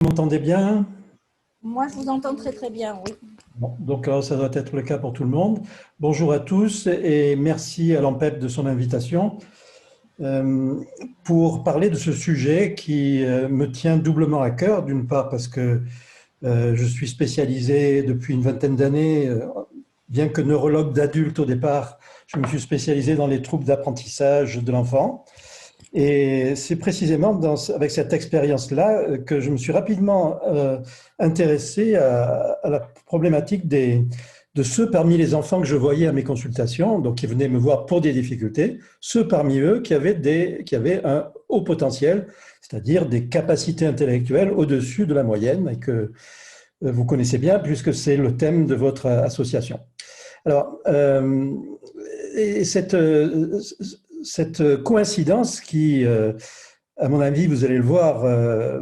Vous m'entendez bien? Moi, je vous entends très très bien, oui. Bon, donc ça doit être le cas pour tout le monde. Bonjour à tous et merci à l'AMPEP de son invitation euh, pour parler de ce sujet qui me tient doublement à cœur. D'une part parce que je suis spécialisé depuis une vingtaine d'années, bien que neurologue d'adulte au départ, je me suis spécialisé dans les troubles d'apprentissage de l'enfant. Et c'est précisément avec cette expérience-là que je me suis rapidement intéressé à la problématique de ceux parmi les enfants que je voyais à mes consultations, donc qui venaient me voir pour des difficultés, ceux parmi eux qui avaient un haut potentiel, c'est-à-dire des capacités intellectuelles au-dessus de la moyenne, et que vous connaissez bien puisque c'est le thème de votre association. Alors, et cette coïncidence qui, à mon avis, vous allez le voir,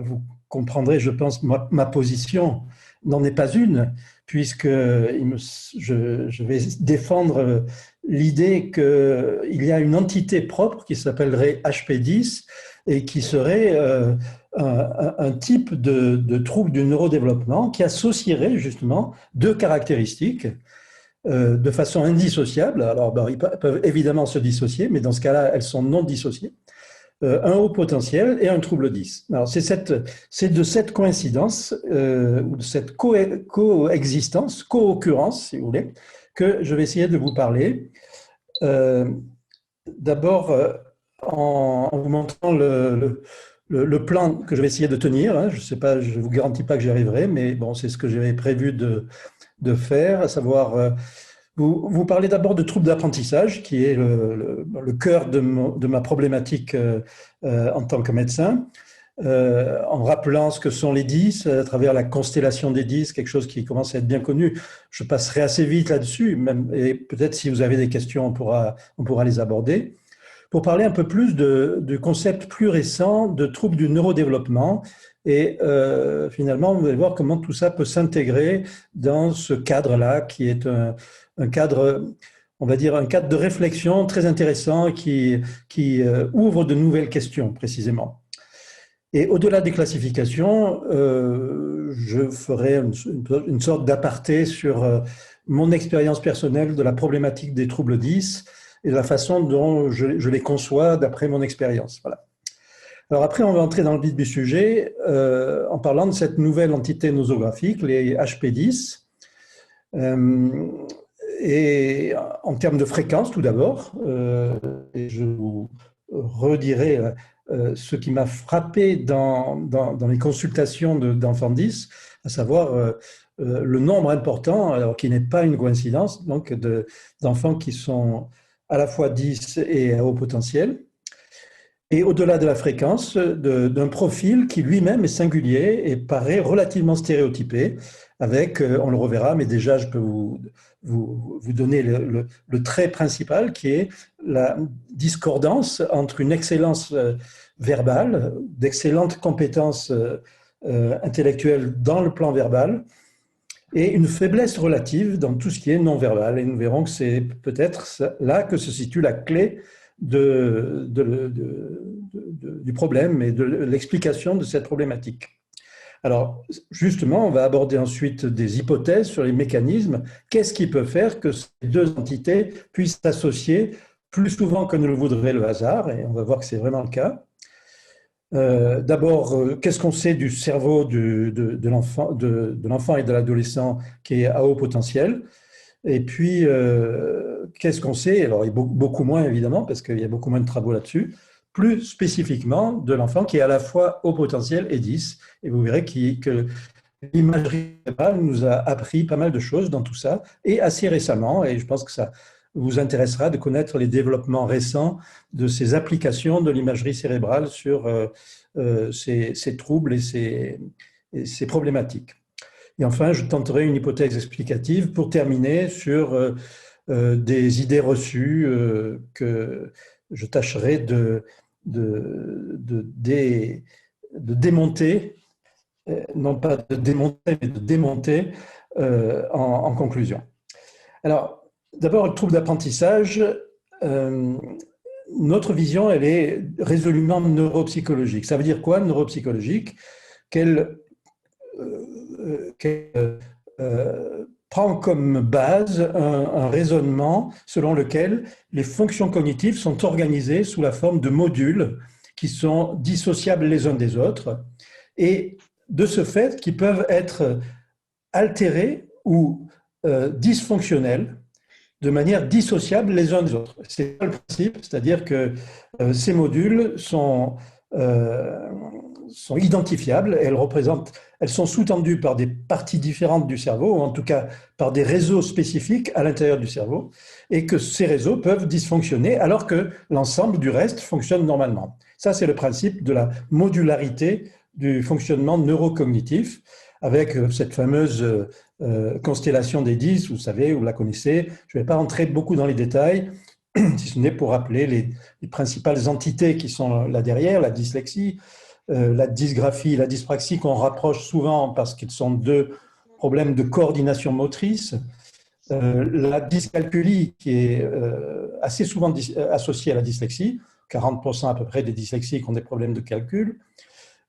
vous comprendrez, je pense, ma position n'en est pas une, puisque je vais défendre l'idée qu'il y a une entité propre qui s'appellerait HP10 et qui serait un type de trouble du neurodéveloppement qui associerait justement deux caractéristiques de façon indissociable. Alors, ils peuvent évidemment se dissocier, mais dans ce cas-là, elles sont non dissociées. Un haut potentiel et un trouble 10. Alors, c'est de cette coïncidence, ou de cette coexistence, co-occurrence, si vous voulez, que je vais essayer de vous parler. D'abord, en vous montrant le plan que je vais essayer de tenir. Hein. Je sais pas, je vous garantis pas que j'y arriverai, mais bon, c'est ce que j'avais prévu de faire, à savoir, vous parlez d'abord de troubles d'apprentissage, qui est le cœur de ma problématique en tant que médecin, en rappelant ce que sont les 10 à travers la constellation des 10, quelque chose qui commence à être bien connu. Je passerai assez vite là-dessus, et peut-être si vous avez des questions, on pourra les aborder. Pour parler un peu plus du concept plus récent de troubles du neurodéveloppement. Et finalement, vous allez voir comment tout ça peut s'intégrer dans ce cadre-là, qui est un cadre, on va dire, un cadre de réflexion très intéressant qui ouvre de nouvelles questions, précisément. Et au-delà des classifications, je ferai une sorte d'aparté sur mon expérience personnelle de la problématique des troubles 10 et de la façon dont je les conçois d'après mon expérience. Voilà. Alors après, on va entrer dans le vif du sujet en parlant de cette nouvelle entité nosographique, les HP10. Et en termes de fréquence, tout d'abord, et je vous redirai ce qui m'a frappé dans les consultations d'enfants 10, à savoir le nombre important, alors qui n'est pas une coïncidence, donc d'enfants qui sont à la fois 10 et à haut potentiel. Et au-delà de la fréquence, d'un profil qui lui-même est singulier et paraît relativement stéréotypé, avec, on le reverra, mais déjà je peux vous donner le trait principal qui est la discordance entre une excellence verbale, d'excellentes compétences intellectuelles dans le plan verbal, et une faiblesse relative dans tout ce qui est non-verbal. Et nous verrons que c'est peut-être là que se situe la clé du problème et de l'explication de cette problématique. Alors, justement, on va aborder ensuite des hypothèses sur les mécanismes. Qu'est-ce qui peut faire que ces deux entités puissent s'associer plus souvent que ne le voudrait le hasard? Et on va voir que c'est vraiment le cas. D'abord, qu'est-ce qu'on sait du cerveau de l'enfant et de l'adolescent qui est à haut potentiel? Et puis, qu'est-ce qu'on sait? Alors, il y a beaucoup moins, évidemment, parce qu'il y a beaucoup moins de travaux là-dessus. Plus spécifiquement, de l'enfant qui est à la fois haut potentiel et 10. Et vous verrez que l'imagerie cérébrale nous a appris pas mal de choses dans tout ça, et assez récemment. Et je pense que ça vous intéressera de connaître les développements récents de ces applications de l'imagerie cérébrale sur ces troubles et ces problématiques. Et enfin, je tenterai une hypothèse explicative pour terminer sur des idées reçues que je tâcherai de démonter, non pas de démonter, mais de démonter en conclusion. Alors, d'abord, le trouble d'apprentissage, notre vision, elle est résolument neuropsychologique. Ça veut dire quoi, neuropsychologique? Quelle prend comme base un raisonnement selon lequel les fonctions cognitives sont organisées sous la forme de modules qui sont dissociables les uns des autres et de ce fait qui peuvent être altérés ou dysfonctionnels de manière dissociable les uns des autres. C'est le principe, c'est-à-dire que ces modules sont identifiables, elles sont sous-tendues par des parties différentes du cerveau, ou en tout cas par des réseaux spécifiques à l'intérieur du cerveau, et que ces réseaux peuvent dysfonctionner alors que l'ensemble du reste fonctionne normalement. Ça, c'est le principe de la modularité du fonctionnement neurocognitif, avec cette fameuse constellation des 10, vous savez, vous la connaissez. Je ne vais pas entrer beaucoup dans les détails, si ce n'est pour rappeler les principales entités qui sont là derrière, la dyslexie, la dysgraphie, la dyspraxie, qu'on rapproche souvent parce qu'ils sont deux problèmes de coordination motrice, la dyscalculie qui est assez souvent associée à la dyslexie, 40% à peu près des dyslexiques ont des problèmes de calcul,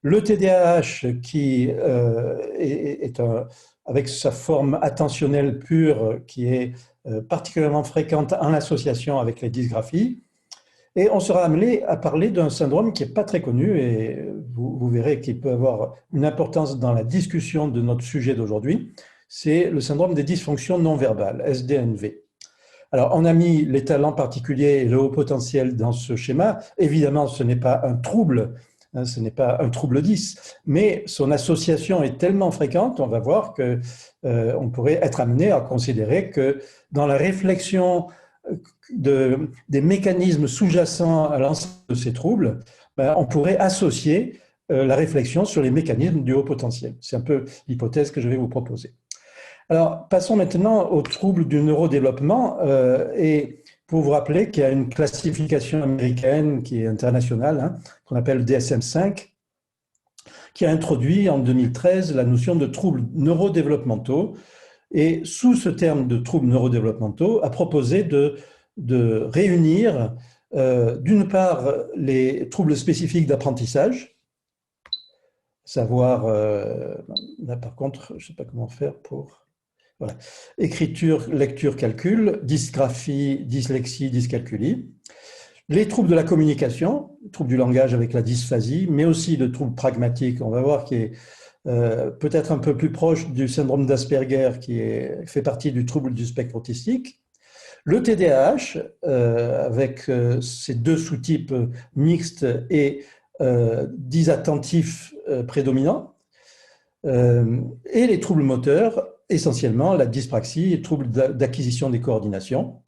le TDAH qui est avec sa forme attentionnelle pure qui est particulièrement fréquente en association avec les dysgraphies. Et on sera amené à parler d'un syndrome qui n'est pas très connu et vous verrez qu'il peut avoir une importance dans la discussion de notre sujet d'aujourd'hui. C'est le syndrome des dysfonctions non verbales, SDNV. Alors, on a mis les talents particuliers et le haut potentiel dans ce schéma. Évidemment, ce n'est pas un trouble, ce n'est pas un trouble 10, mais son association est tellement fréquente, on va voir qu'on pourrait être amené à considérer que dans la réflexion des mécanismes sous-jacents à l'ensemble de ces troubles, on pourrait associer la réflexion sur les mécanismes du haut potentiel. C'est un peu l'hypothèse que je vais vous proposer. Alors, passons maintenant aux troubles du neurodéveloppement et pour vous rappeler qu'il y a une classification américaine qui est internationale, qu'on appelle DSM-5, qui a introduit en 2013 la notion de troubles neurodéveloppementaux et sous ce terme de troubles neurodéveloppementaux a proposé de réunir d'une part les troubles spécifiques d'apprentissage, savoir, là par contre, je ne sais pas comment faire pour... Voilà. Écriture, lecture, calcul, dysgraphie, dyslexie, dyscalculie. Les troubles de la communication, troubles du langage avec la dysphasie, mais aussi le trouble pragmatique, on va voir, qui est peut-être un peu plus proche du syndrome d'Asperger, qui fait partie du trouble du spectre autistique. Le TDAH, avec ces deux sous-types mixtes et dysattentifs prédominants, et les troubles moteurs, essentiellement la dyspraxie et troubles d'acquisition des coordinations.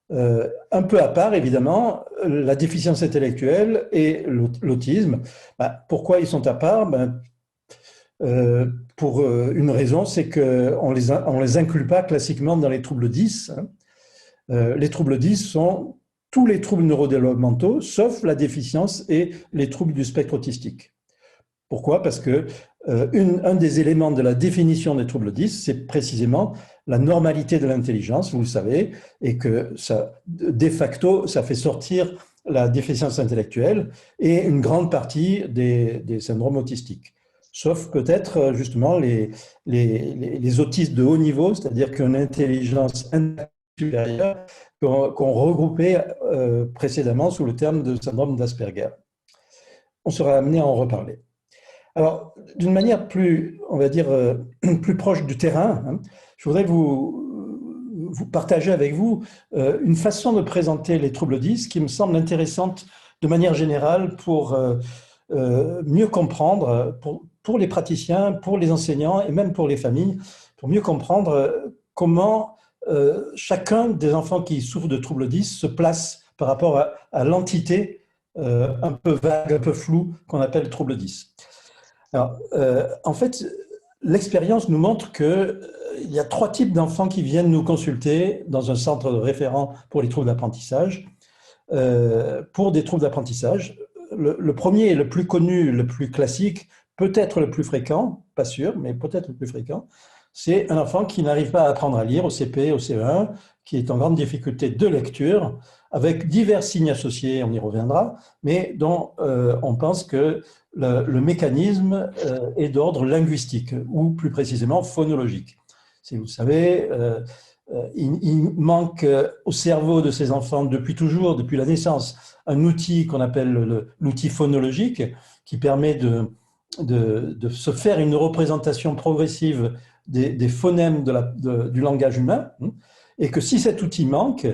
Un peu à part, évidemment, la déficience intellectuelle et l'autisme. Pourquoi ils sont à part? Pour une raison, c'est qu'on ne les inclut pas classiquement dans les troubles 10. Les troubles 10 sont tous les troubles neurodéveloppementaux, sauf la déficience et les troubles du spectre autistique. Pourquoi? Parce que un des éléments de la définition des troubles 10, c'est précisément la normalité de l'intelligence, vous le savez, et que ça, de facto, ça fait sortir la déficience intellectuelle et une grande partie des syndromes autistiques. Sauf peut-être justement les autistes de haut niveau, c'est-à-dire qu'une intelligence supérieure qu'on regroupait précédemment sous le terme de syndrome d'Asperger. On sera amené à en reparler. Alors, d'une manière plus, on va dire, plus proche du terrain, je voudrais vous partager avec vous une façon de présenter les troubles 10 qui me semble intéressante de manière générale pour mieux comprendre, pour les praticiens, pour les enseignants et même pour les familles, pour mieux comprendre comment chacun des enfants qui souffrent de troubles 10 se place par rapport à l'entité un peu vague, un peu floue qu'on appelle trouble 10. Alors, en fait, l'expérience nous montre qu'il y a 3 types d'enfants qui viennent nous consulter dans un centre de référent pour les troubles d'apprentissage, pour des troubles d'apprentissage. Le premier est le plus connu, le plus classique, peut-être le plus fréquent, pas sûr, mais peut-être le plus fréquent. C'est un enfant qui n'arrive pas à apprendre à lire au CP, au CE1, qui est en grande difficulté de lecture, avec divers signes associés, on y reviendra, mais dont on pense que le mécanisme est d'ordre linguistique, ou plus précisément phonologique. Si vous savez, il manque au cerveau de ces enfants depuis toujours, depuis la naissance, un outil qu'on appelle l'outil phonologique, qui permet de se faire une représentation progressive des phonèmes du langage humain, et que si cet outil manque,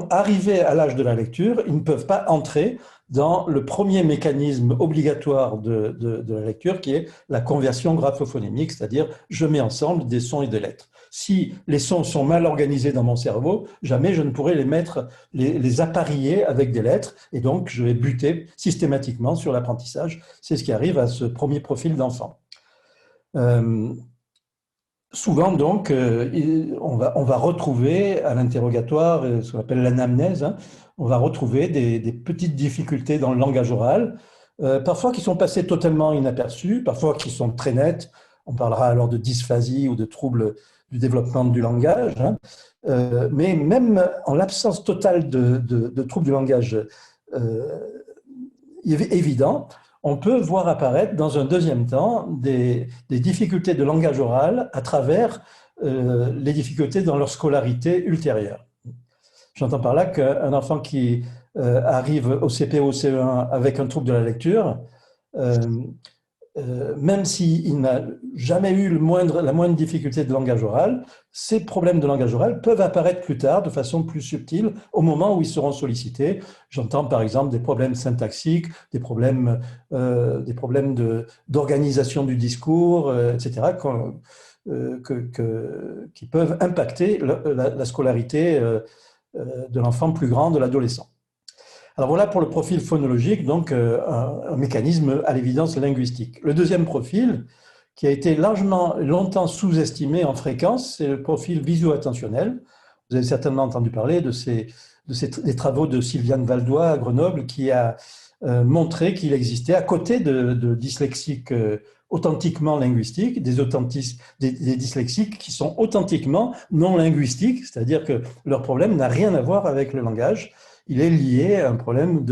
arrivé à l'âge de la lecture, ils ne peuvent pas entrer dans le premier mécanisme obligatoire de la lecture, qui est la conversion graphophonemique, c'est-à-dire je mets ensemble des sons et des lettres. Si les sons sont mal organisés dans mon cerveau, jamais je ne pourrai les appareiller avec des lettres, et donc je vais buter systématiquement sur l'apprentissage. C'est ce qui arrive à ce premier profil d'enfant. Souvent, donc, on va retrouver à l'interrogatoire ce qu'on appelle l'anamnèse, on va retrouver des petites difficultés dans le langage oral, parfois qui sont passées totalement inaperçues, parfois qui sont très nettes. On parlera alors de dysphasie ou de troubles du développement du langage. Mais même en l'absence totale de troubles du langage évidents, on peut voir apparaître dans un deuxième temps des difficultés de langage oral à travers les difficultés dans leur scolarité ultérieure. J'entends par là qu'un enfant qui arrive au CP ou au CE1 avec un trouble de la lecture, même s'il n'a jamais eu la moindre difficulté de langage oral, ces problèmes de langage oral peuvent apparaître plus tard de façon plus subtile au moment où ils seront sollicités. J'entends par exemple des problèmes syntaxiques, des problèmes d'organisation du discours, etc., qui peuvent impacter la scolarité de l'enfant plus grand, de l'adolescent. Alors voilà pour le profil phonologique, donc un mécanisme à l'évidence linguistique. Le deuxième profil, qui a été longtemps sous-estimé en fréquence, c'est le profil visio-attentionnel. Vous avez certainement entendu parler des travaux de Sylviane Valdois à Grenoble, qui a montré qu'il existait, à côté de dyslexiques authentiquement linguistiques, des dyslexiques qui sont authentiquement non linguistiques, c'est-à-dire que leur problème n'a rien à voir avec le langage. Il est lié à un problème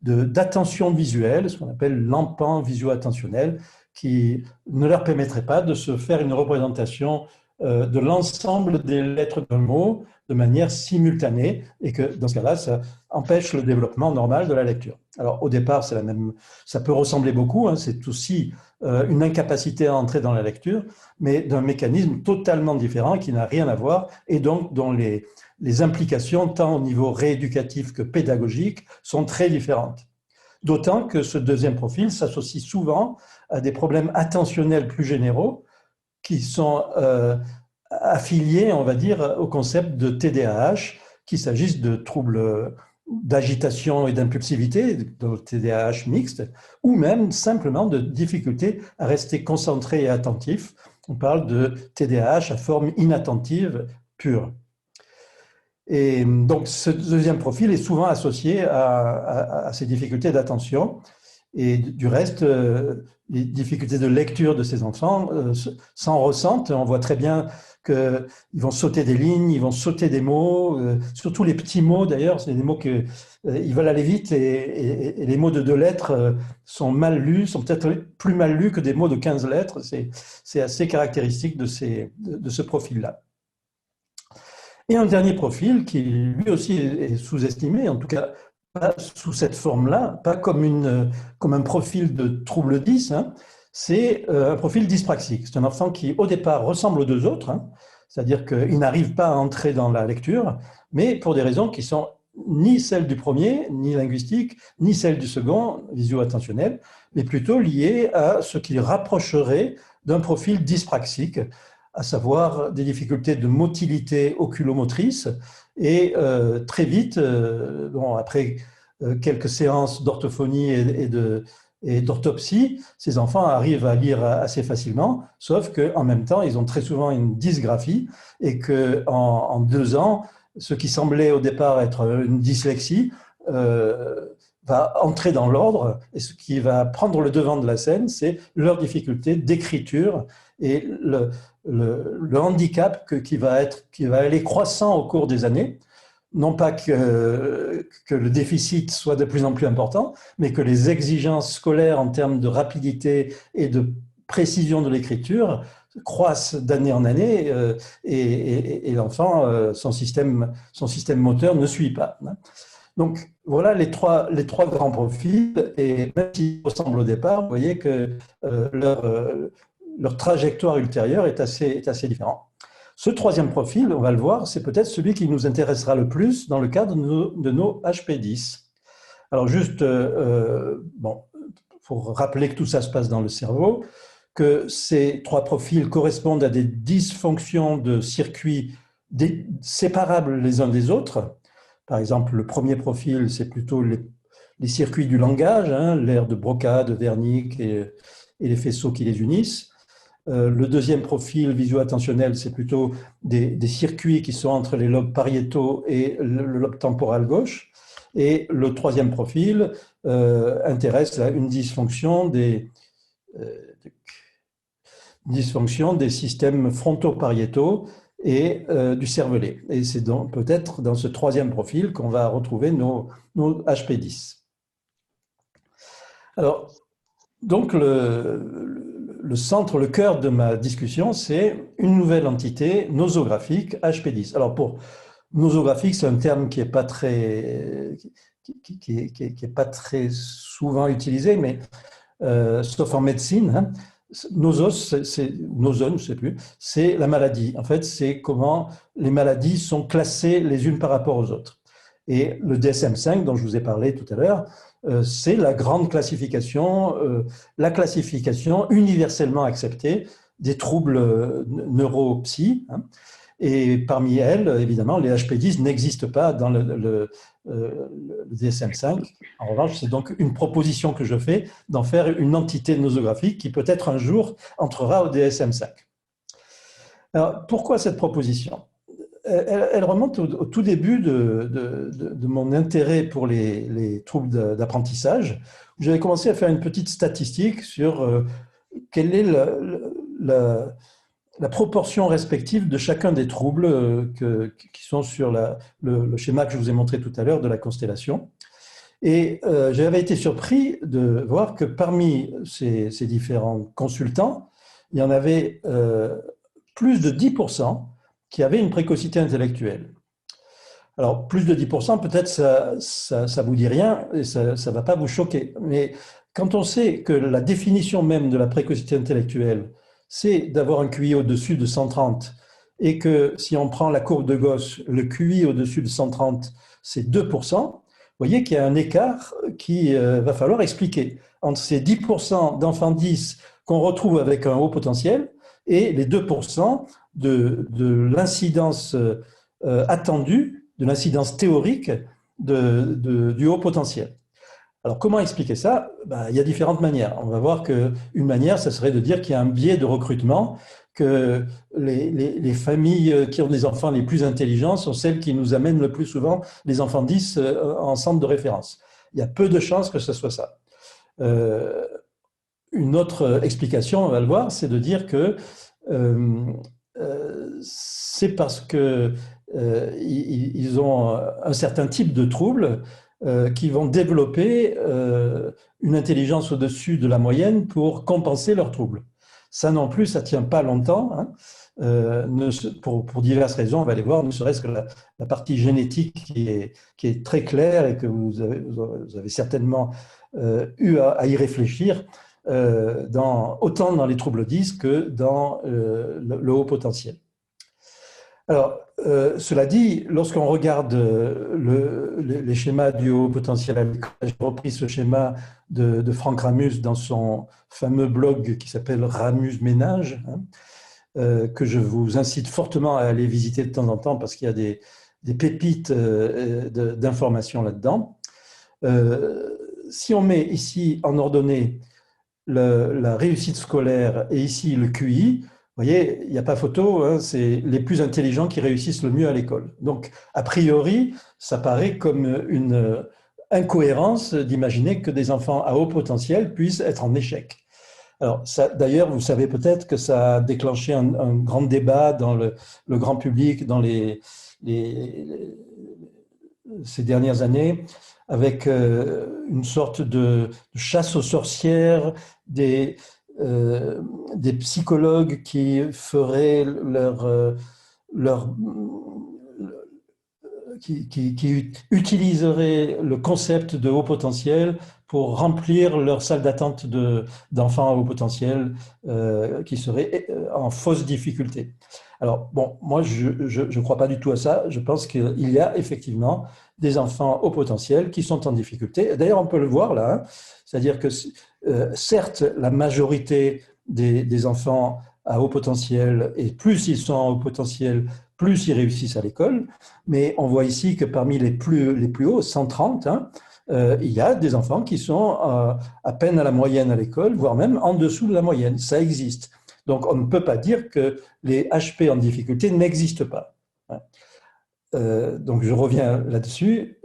d'attention visuelle, ce qu'on appelle l'empan visio-attentionnel, qui ne leur permettrait pas de se faire une représentation de l'ensemble des lettres d'un mot de manière simultanée, et que dans ce cas-là, ça empêche le développement normal de la lecture. Alors au départ, ça peut ressembler beaucoup, c'est aussi une incapacité à entrer dans la lecture, mais d'un mécanisme totalement différent qui n'a rien à voir, et donc dont les implications, tant au niveau rééducatif que pédagogique, sont très différentes. D'autant que ce deuxième profil s'associe souvent à des problèmes attentionnels plus généraux qui sont affiliés, on va dire, au concept de TDAH, qu'il s'agisse de troubles d'agitation et d'impulsivité, de TDAH mixte, ou même simplement de difficultés à rester concentré et attentif. On parle de TDAH à forme inattentive pure. Et donc, ce deuxième profil est souvent associé à ces difficultés d'attention. Et du reste, les difficultés de lecture de ces enfants s'en ressentent. On voit très bien qu'ils vont sauter des lignes, ils vont sauter des mots, surtout les petits mots d'ailleurs, c'est des mots qu'ils veulent aller vite, et les mots de 2 lettres sont mal lus, sont peut-être plus mal lus que des mots de 15 lettres. C'est assez caractéristique de ce profil-là. Et un dernier profil qui lui aussi est sous-estimé, en tout cas pas sous cette forme-là, pas comme un profil de trouble 10, c'est un profil dyspraxique. C'est un enfant qui au départ ressemble aux 2 autres, c'est-à-dire qu'il n'arrive pas à entrer dans la lecture, mais pour des raisons qui sont ni celles du premier, ni linguistique, ni celles du second, visio-attentionnel, mais plutôt liées à ce qui rapprocherait d'un profil dyspraxique, à savoir des difficultés de motilité oculomotrice, et très vite, après quelques séances d'orthophonie et d'orthopsie, ces enfants arrivent à lire assez facilement, sauf qu'en même temps, ils ont très souvent une dysgraphie, et qu'en 2 ans, ce qui semblait au départ être une dyslexie va entrer dans l'ordre, et ce qui va prendre le devant de la scène, c'est leur difficulté d'écriture et le handicap qui va aller croissant au cours des années. Non pas que le déficit soit de plus en plus important, mais que les exigences scolaires en termes de rapidité et de précision de l'écriture croissent d'année en année, et l'enfant, son système moteur ne suit pas. Donc voilà les trois grands profils, et même s'ils ressemblent au départ, vous voyez que leur trajectoire ultérieure est assez différente. Ce troisième profil, on va le voir, c'est peut-être celui qui nous intéressera le plus dans le cadre de nos HP10. Alors juste, bon, pour rappeler que tout ça se passe dans le cerveau, que ces trois profils correspondent à des dysfonctions de circuits séparables les uns des autres. Par exemple, le premier profil, c'est plutôt les circuits du langage, hein, l'aire de Broca, de Wernicke et les faisceaux qui les unissent. Le deuxième profil visio-attentionnel, c'est plutôt des circuits qui sont entre les lobes pariétaux et le lobe temporal gauche. Et le troisième profil intéresse une dysfonction des systèmes fronto-pariétaux et du cervelet. Et c'est donc peut-être dans ce troisième profil qu'on va retrouver nos HP10. Alors, donc le centre, le cœur de ma discussion, c'est une nouvelle entité nosographique HP10. Alors pour nosographique, c'est un terme qui n'est pas très souvent utilisé, mais sauf en médecine, hein. Nosos, nosone, je ne sais plus, c'est la maladie. En fait, c'est comment les maladies sont classées les unes par rapport aux autres. Et le DSM-5, dont je vous ai parlé tout à l'heure, c'est la grande classification, la classification universellement acceptée des troubles neuropsy, hein. Et parmi elles, évidemment, les HP10 n'existent pas dans le DSM-5. En revanche, c'est donc une proposition que je fais d'en faire une entité nosographique qui peut-être un jour entrera au DSM-5. Alors, pourquoi cette proposition ? Elle remonte au tout début de mon intérêt pour les troubles d'apprentissage, où j'avais commencé à faire une petite statistique sur quelle est la proportion respective de chacun des troubles qui sont sur le schéma que je vous ai montré tout à l'heure de la constellation. Et j'avais été surpris de voir que parmi ces différents consultants, il y en avait plus de 10% qui avaient une précocité intellectuelle. Alors, plus de 10%, peut-être ça vous dit rien et ça ne va pas vous choquer. Mais quand on sait que la définition même de la précocité intellectuelle, c'est d'avoir un QI au-dessus de 130 et que si on prend la courbe de Gauss, le QI au-dessus de 130, c'est 2%, vous voyez qu'il y a un écart qui va falloir expliquer entre ces 10% d'enfants 10 qu'on retrouve avec un haut potentiel et les 2% de l'incidence attendue, de l'incidence théorique du haut potentiel. Alors, comment expliquer ça ? Il y a différentes manières. On va voir qu'une manière, ça serait de dire qu'il y a un biais de recrutement, que les familles qui ont des enfants les plus intelligents sont celles qui nous amènent le plus souvent les enfants 10 en centre de référence. Il y a peu de chances que ce soit ça. Une autre explication, on va le voir, c'est de dire que c'est parce que ils ont un certain type de trouble qui vont développer une intelligence au-dessus de la moyenne pour compenser leurs troubles. Ça non plus, ça ne tient pas longtemps, hein. Pour diverses raisons, on va les voir, ne serait-ce que la partie génétique qui est très claire et que vous avez certainement eu à y réfléchir, autant dans les troubles 10 que dans le haut potentiel. Alors, cela dit, lorsqu'on regarde les schémas du haut potentiel, j'ai repris ce schéma de Franck Ramus dans son fameux blog qui s'appelle Ramus Ménage, hein, que je vous incite fortement à aller visiter de temps en temps parce qu'il y a des pépites d'informations là-dedans. Si on met ici en ordonnée la réussite scolaire et ici le QI, vous voyez, il n'y a pas photo, hein, c'est les plus intelligents qui réussissent le mieux à l'école. Donc, a priori, ça paraît comme incohérence d'imaginer que des enfants à haut potentiel puissent être en échec. Alors, d'ailleurs, vous savez peut-être que ça a déclenché un grand débat dans le grand public dans ces dernières années, avec une sorte de chasse aux sorcières, des psychologues qui feraient qui utiliseraient le concept de haut potentiel pour remplir leur salle d'attente d'enfants à haut potentiel qui seraient en fausse difficulté. Alors, bon, moi, je ne crois pas du tout à ça. Je pense qu'il y a effectivement des enfants au potentiel qui sont en difficulté. D'ailleurs, on peut le voir là, hein. C'est-à-dire que, certes, la majorité des enfants à haut potentiel, et plus ils sont à haut potentiel, plus ils réussissent à l'école. Mais on voit ici que parmi les plus hauts, 130, hein, il y a des enfants qui sont à peine à la moyenne à l'école, voire même en dessous de la moyenne. Ça existe. Donc, on ne peut pas dire que les HP en difficulté n'existent pas. Donc, je reviens là-dessus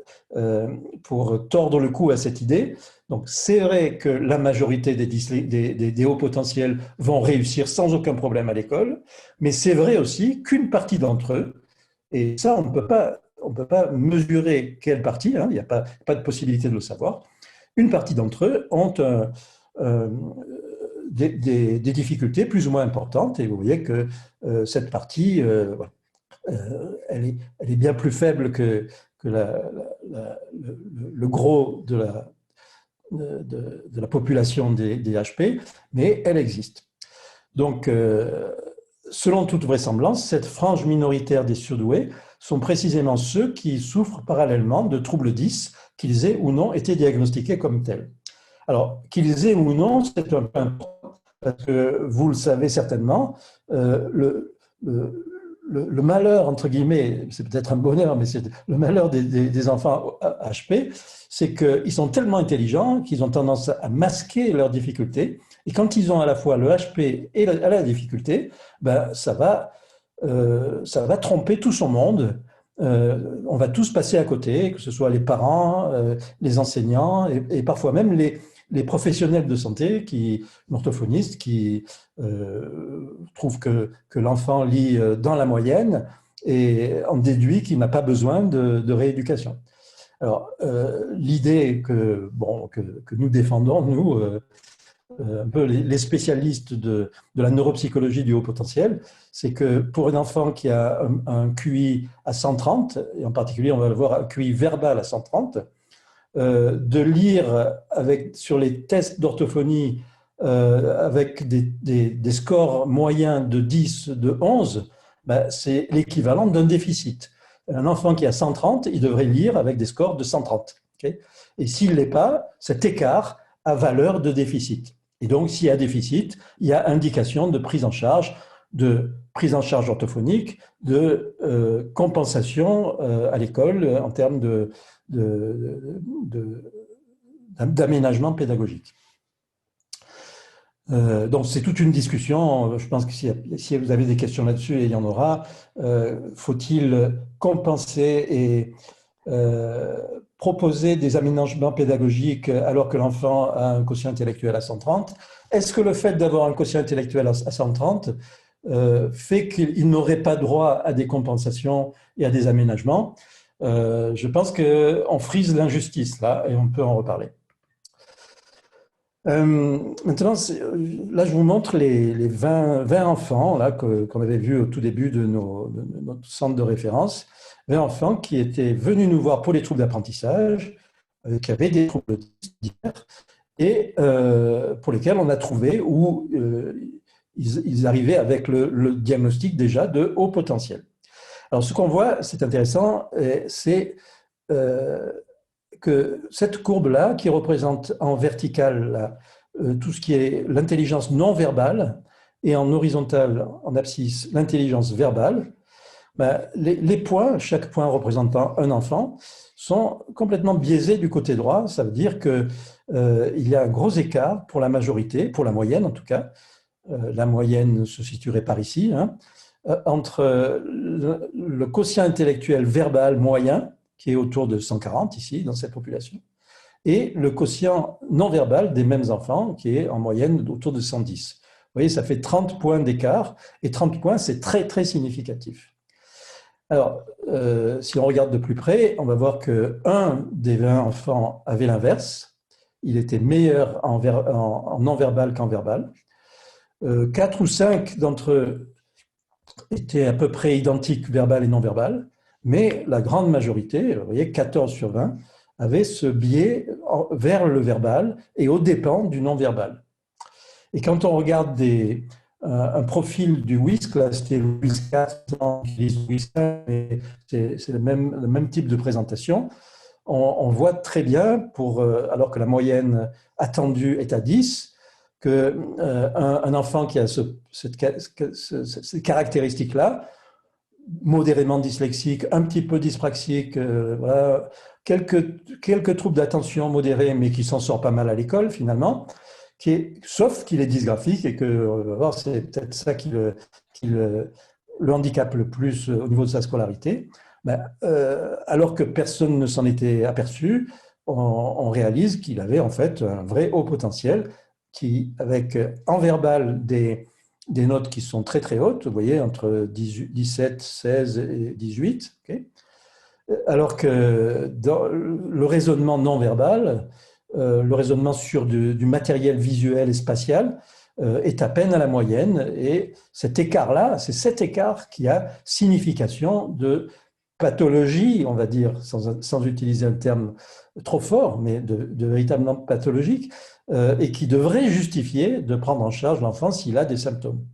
pour tordre le cou à cette idée. Donc, c'est vrai que la majorité des hauts potentiels vont réussir sans aucun problème à l'école, mais c'est vrai aussi qu'une partie d'entre eux, et ça, on ne peut pas mesurer quelle partie, hein, il n'y a pas de possibilité de le savoir, une partie d'entre eux ont des difficultés plus ou moins importantes, et vous voyez que cette partie, elle est bien plus faible que le gros de la population des HP, mais elle existe. Donc, selon toute vraisemblance, cette frange minoritaire des surdoués sont précisément ceux qui souffrent parallèlement de troubles 10, qu'ils aient ou non été diagnostiqués comme tels. Alors, qu'ils aient ou non, c'est un peu important, parce que vous le savez certainement, le malheur, entre guillemets, c'est peut-être un bonheur, mais c'est le malheur des enfants HP, c'est qu'ils sont tellement intelligents qu'ils ont tendance à masquer leurs difficultés. Et quand ils ont à la fois le HP et la difficulté, ben, ça va tromper tout son monde. On va tous passer à côté, que ce soit les parents, les enseignants et parfois même les professionnels de santé, orthophonistes, qui trouvent que l'enfant lit dans la moyenne et en déduit qu'il n'a pas besoin de rééducation. Alors, l'idée que nous défendons, nous, un peu les spécialistes de la neuropsychologie du haut potentiel, c'est que pour un enfant qui a un QI à 130, et en particulier on va le voir un QI verbal à 130, de lire sur les tests d'orthophonie avec des scores moyens de 10, de 11, ben, c'est l'équivalent d'un déficit. Un enfant qui a 130, il devrait lire avec des scores de 130. Okay, et s'il ne l'est pas, cet écart a valeur de déficit. Et donc, s'il y a déficit, il y a indication de prise en charge orthophonique, de compensation à l'école en termes d'aménagement pédagogique. Donc, c'est toute une discussion. Je pense que si vous avez des questions là-dessus, et il y en aura, faut-il compenser et proposer des aménagements pédagogiques alors que l'enfant a un quotient intellectuel à 130? Est-ce que le fait d'avoir un quotient intellectuel à 130 fait qu'il n'aurait pas droit à des compensations et à des aménagements? Je pense qu'on frise l'injustice là, et on peut en reparler. Maintenant, là, je vous montre les 20 enfants là, qu'on avait vus au tout début de notre centre de référence. 20 enfants qui étaient venus nous voir pour les troubles d'apprentissage, qui avaient des troubles divers, et pour lesquels on a trouvé où ils arrivaient avec le diagnostic déjà de haut potentiel. Alors, ce qu'on voit, c'est intéressant, c'est que cette courbe-là, qui représente en vertical là, tout ce qui est l'intelligence non verbale, et en horizontal, en abscisse, l'intelligence verbale, ben, les points, chaque point représentant un enfant, sont complètement biaisés du côté droit. Ça veut dire qu'il y a un gros écart pour la majorité, pour la moyenne en tout cas. La moyenne se situerait par ici, hein, entre le quotient intellectuel verbal moyen, qui est autour de 140 ici, dans cette population, et le quotient non verbal des mêmes enfants, qui est en moyenne autour de 110. Vous voyez, ça fait 30 points d'écart, et 30 points, c'est très, très significatif. Alors, si on regarde de plus près, on va voir qu'un des 20 enfants avait l'inverse. Il était meilleur en non-verbal qu'en verbal. 4 ou 5 d'entre eux étaient à peu près identiques verbal et non-verbal, mais la grande majorité, vous voyez, 14 sur 20, avait ce biais vers le verbal et aux dépens du non-verbal. Et quand on regarde un profil du WISC, là c'était le WISC 4, le WISC 5, mais c'est le même type de présentation, on voit très bien, alors que la moyenne attendue est à 10, qu'un enfant qui a ces caractéristiques-là, modérément dyslexique, un petit peu dyspraxique, voilà, quelques troubles d'attention modérés, mais qui s'en sort pas mal à l'école finalement, sauf qu'il est dysgraphique et que c'est peut-être ça qui le handicape le plus au niveau de sa scolarité. Alors que personne ne s'en était aperçu, on réalise qu'il avait en fait un vrai haut potentiel avec en verbal des notes qui sont très très hautes, vous voyez, entre 17, 16 et 18, okay, alors que dans le raisonnement non verbal, le raisonnement sur du matériel visuel et spatial est à peine à la moyenne, et cet écart-là, c'est cet écart qui a signification de pathologie, on va dire, sans utiliser un terme trop fort, mais de véritablement pathologique, et qui devrait justifier de prendre en charge l'enfant s'il a des symptômes.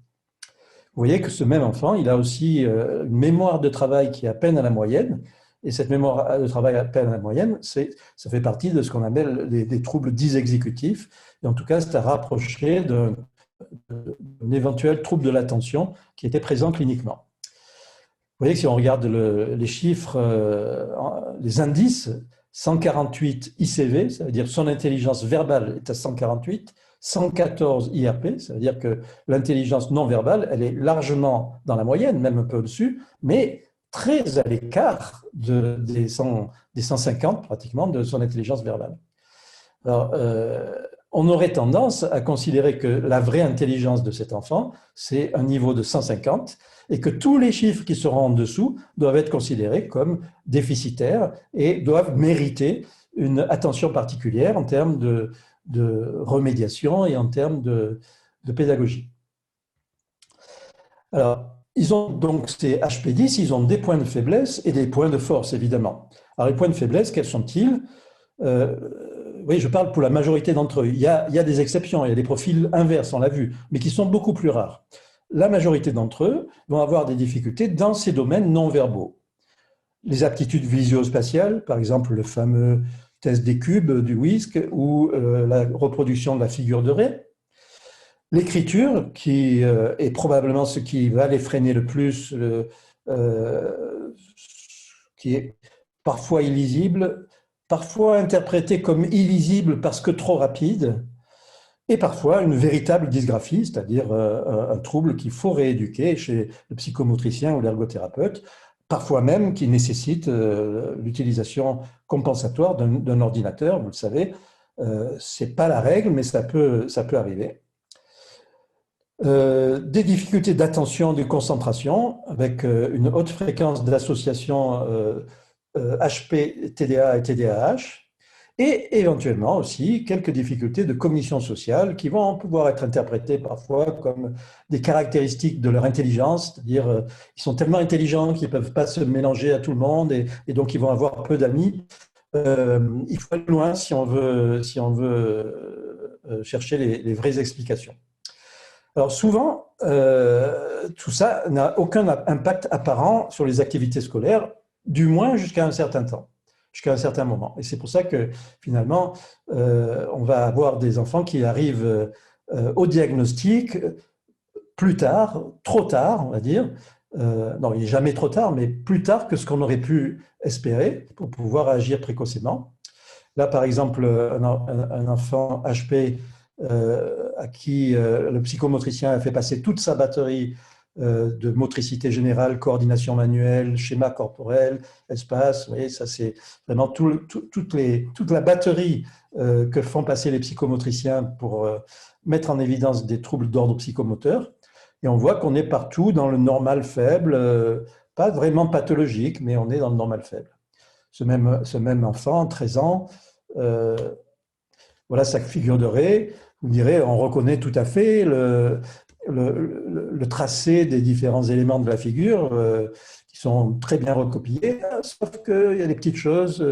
Vous voyez que ce même enfant, il a aussi une mémoire de travail qui est à peine à la moyenne, et cette mémoire de travail à peine à la moyenne, ça fait partie de ce qu'on appelle des troubles dys exécutifs, et en tout cas, c'est à rapprocher d'un éventuel trouble de l'attention qui était présent cliniquement. Vous voyez que si on regarde les chiffres, les indices, 148 ICV, ça veut dire son intelligence verbale est à 148, 114 IRP, ça veut dire que l'intelligence non verbale, elle est largement dans la moyenne, même un peu au-dessus, mais très à l'écart des 150 pratiquement de son intelligence verbale. Alors, on aurait tendance à considérer que la vraie intelligence de cet enfant, c'est un niveau de 150, et que tous les chiffres qui seront en dessous doivent être considérés comme déficitaires et doivent mériter une attention particulière en termes de remédiation et en termes de pédagogie. Alors, ils ont donc ces HP10, ils ont des points de faiblesse et des points de force, évidemment. Alors, les points de faiblesse, quels sont-ils ? Oui, je parle pour la majorité d'entre eux. Il y a des exceptions, il y a des profils inverses, on l'a vu, mais qui sont beaucoup plus rares. La majorité d'entre eux vont avoir des difficultés dans ces domaines non verbaux. Les aptitudes visuospatiales, par exemple le fameux test des cubes du WISC ou la reproduction de la figure de Rey. L'écriture, qui est probablement ce qui va les freiner le plus, qui est parfois illisible, parfois interprété comme illisible parce que trop rapide, et parfois une véritable dysgraphie, c'est-à-dire un trouble qu'il faut rééduquer chez le psychomotricien ou l'ergothérapeute, parfois même qui nécessite l'utilisation compensatoire d'un ordinateur, vous le savez. Ce n'est pas la règle, mais ça peut arriver. Des difficultés d'attention, de concentration, avec une haute fréquence d'association HP, TDA et TDAH, et éventuellement aussi quelques difficultés de cognition sociale qui vont pouvoir être interprétées parfois comme des caractéristiques de leur intelligence, c'est-à-dire ils sont tellement intelligents qu'ils ne peuvent pas se mélanger à tout le monde et donc ils vont avoir peu d'amis. Il faut aller loin si on veut chercher les vraies explications. Alors souvent, tout ça n'a aucun impact apparent sur les activités scolaires, du moins jusqu'à un certain temps, jusqu'à un certain moment. Et c'est pour ça que finalement, on va avoir des enfants qui arrivent au diagnostic plus tard, trop tard, on va dire. Non, il n'est jamais trop tard, mais plus tard que ce qu'on aurait pu espérer pour pouvoir agir précocement. Là, par exemple, un enfant HP à qui le psychomotricien a fait passer toute sa batterie de motricité générale, coordination manuelle, schéma corporel, espace. Vous voyez, ça c'est vraiment toute la batterie que font passer les psychomotriciens pour mettre en évidence des troubles d'ordre psychomoteur. Et on voit qu'on est partout dans le normal faible, pas vraiment pathologique, mais on est dans le normal faible. Ce même enfant, 13 ans, voilà sa figure de Ré. Vous me direz, on reconnaît tout à fait le tracé des différents éléments de la figure qui sont très bien recopiés, sauf qu'il y a des petites choses.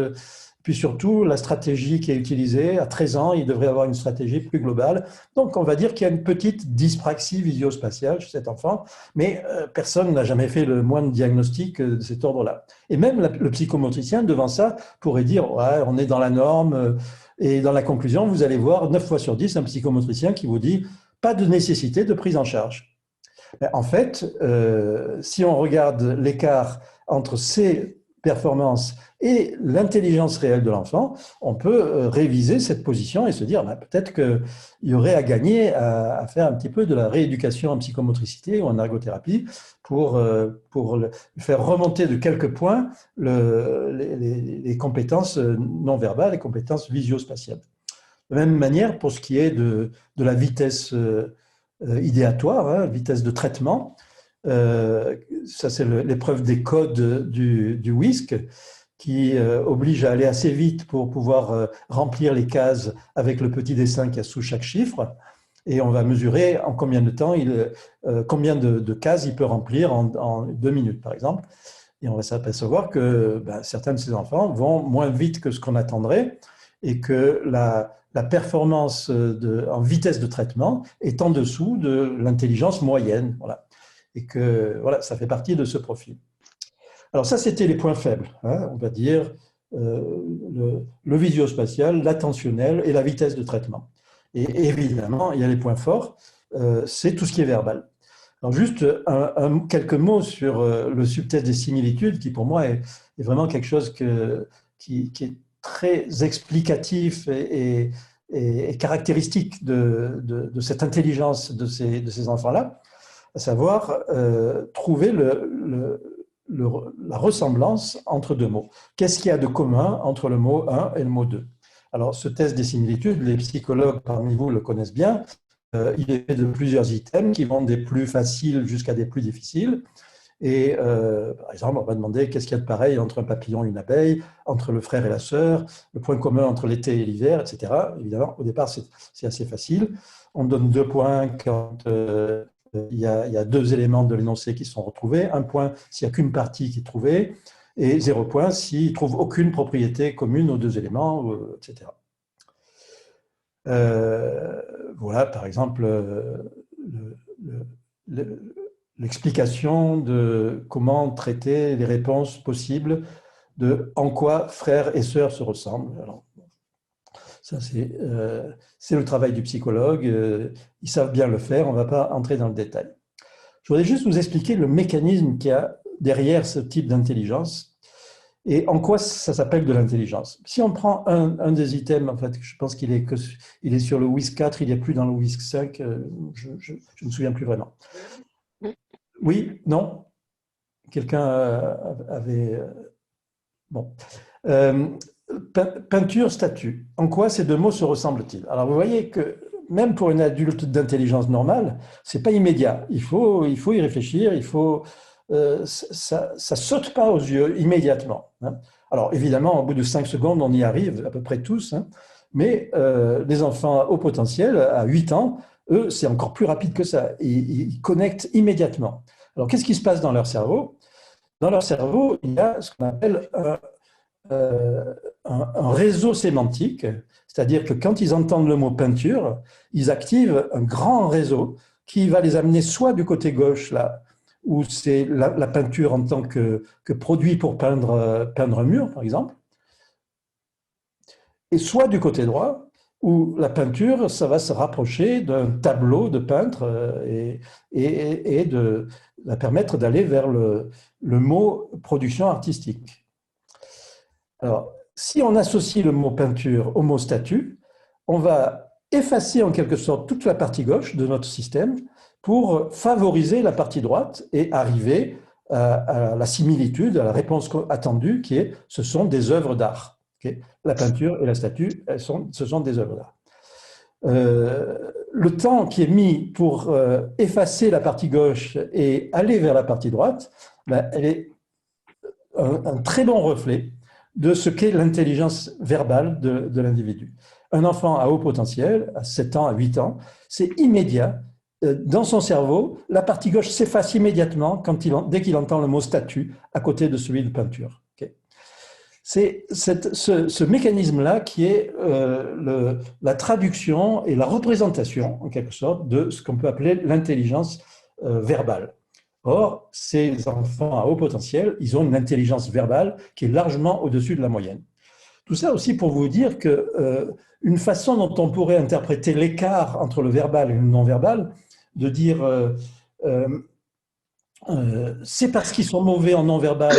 Puis surtout, la stratégie qui est utilisée, à 13 ans, il devrait avoir une stratégie plus globale. Donc, on va dire qu'il y a une petite dyspraxie visio-spatiale chez cet enfant, mais personne n'a jamais fait le moindre diagnostic de cet ordre-là. Et même le psychomotricien, devant ça, pourrait dire, ouais, on est dans la norme. Et dans la conclusion, vous allez voir 9 fois sur 10 un psychomotricien qui vous dit, pas de nécessité de prise en charge. Mais en fait, si on regarde l'écart entre ces performances et l'intelligence réelle de l'enfant, on peut réviser cette position et se dire peut-être qu'il y aurait à gagner à faire un petit peu de la rééducation en psychomotricité ou en ergothérapie pour faire remonter de quelques points les compétences non verbales, les compétences visio-spatiales. De la même manière, pour ce qui est de la vitesse idéatoire, vitesse de traitement, ça c'est l'épreuve des codes du WISC qui oblige à aller assez vite pour pouvoir remplir les cases avec le petit dessin qu'il y a sous chaque chiffre. Et on va mesurer en combien de temps, combien de cases il peut remplir en 2 minutes, par exemple. Et on va s'apercevoir que certains de ces enfants vont moins vite que ce qu'on attendrait et que la performance en vitesse de traitement est en dessous de l'intelligence moyenne. Voilà. Et que voilà, ça fait partie de ce profil. Alors ça, c'était les points faibles, on va dire, le visuospatial, l'attentionnel et la vitesse de traitement. Et évidemment, il y a les points forts, c'est tout ce qui est verbal. Alors juste quelques mots sur le subtest des similitudes, qui pour moi est vraiment quelque chose qui est très explicatif et caractéristique de cette intelligence de ces enfants-là, à savoir trouver la ressemblance entre deux mots. Qu'est-ce qu'il y a de commun entre le mot 1 et le mot 2? Alors, ce test des similitudes, les psychologues parmi vous le connaissent bien. Il est fait de plusieurs items qui vont des plus faciles jusqu'à des plus difficiles. Et par exemple, on va demander qu'est-ce qu'il y a de pareil entre un papillon et une abeille, entre le frère et la sœur, le point commun entre l'été et l'hiver, etc. Évidemment, au départ, c'est assez facile. On donne 2 points quand il y a 2 éléments de l'énoncé qui sont retrouvés, 1 point s'il n'y a qu'une partie qui est trouvée, et 0 point s'il ne trouve aucune propriété commune aux 2 éléments, etc. Voilà, par exemple, l'explication de comment traiter les réponses possibles de en quoi frères et sœurs se ressemblent. Alors, ça, c'est le travail du psychologue. Ils savent bien le faire, on ne va pas entrer dans le détail. Je voudrais juste vous expliquer le mécanisme qu'il y a derrière ce type d'intelligence et en quoi ça s'appelle de l'intelligence. Si on prend un des items, en fait, je pense qu'il est sur le WISC 4, il n'est plus dans le WISC 5, je ne me souviens plus vraiment. Oui, non? Quelqu'un avait... Bon. Peinture, statue. En quoi ces 2 mots se ressemblent-ils? Alors, vous voyez que même pour une adulte d'intelligence normale, ce n'est pas immédiat. Il faut y réfléchir, ça ne saute pas aux yeux immédiatement. Alors, évidemment, au bout de 5 secondes, on y arrive, à peu près tous, mais les enfants au potentiel, à 8 ans, eux, c'est encore plus rapide que ça. Ils connectent immédiatement. Alors, qu'est-ce qui se passe dans leur cerveau? Dans leur cerveau, il y a ce qu'on appelle un réseau sémantique, c'est-à-dire que quand ils entendent le mot peinture, ils activent un grand réseau qui va les amener soit du côté gauche, là, où c'est la peinture en tant que produit pour peindre un mur, par exemple, et soit du côté droit, où la peinture, ça va se rapprocher d'un tableau de peintre et de la permettre d'aller vers le mot production artistique. Alors, si on associe le mot peinture au mot statue, on va effacer en quelque sorte toute la partie gauche de notre système pour favoriser la partie droite et arriver à la similitude, à la réponse attendue qui est ce sont des œuvres d'art. Okay, la peinture et la statue, ce sont des œuvres d'art. Le temps qui est mis pour effacer la partie gauche et aller vers la partie droite, ben, elle est un très bon reflet de ce qu'est l'intelligence verbale de l'individu. Un enfant à haut potentiel, à 7 ans, à 8 ans, c'est immédiat. Dans son cerveau, la partie gauche s'efface immédiatement dès qu'il entend le mot statue à côté de celui de peinture. Okay. C'est ce mécanisme-là qui est la traduction et la représentation, en quelque sorte, de ce qu'on peut appeler l'intelligence verbale. Or, ces enfants à haut potentiel, ils ont une intelligence verbale qui est largement au-dessus de la moyenne. Tout ça aussi pour vous dire qu'une façon dont on pourrait interpréter l'écart entre le verbal et le non-verbal, de dire c'est parce qu'ils sont mauvais en non-verbal,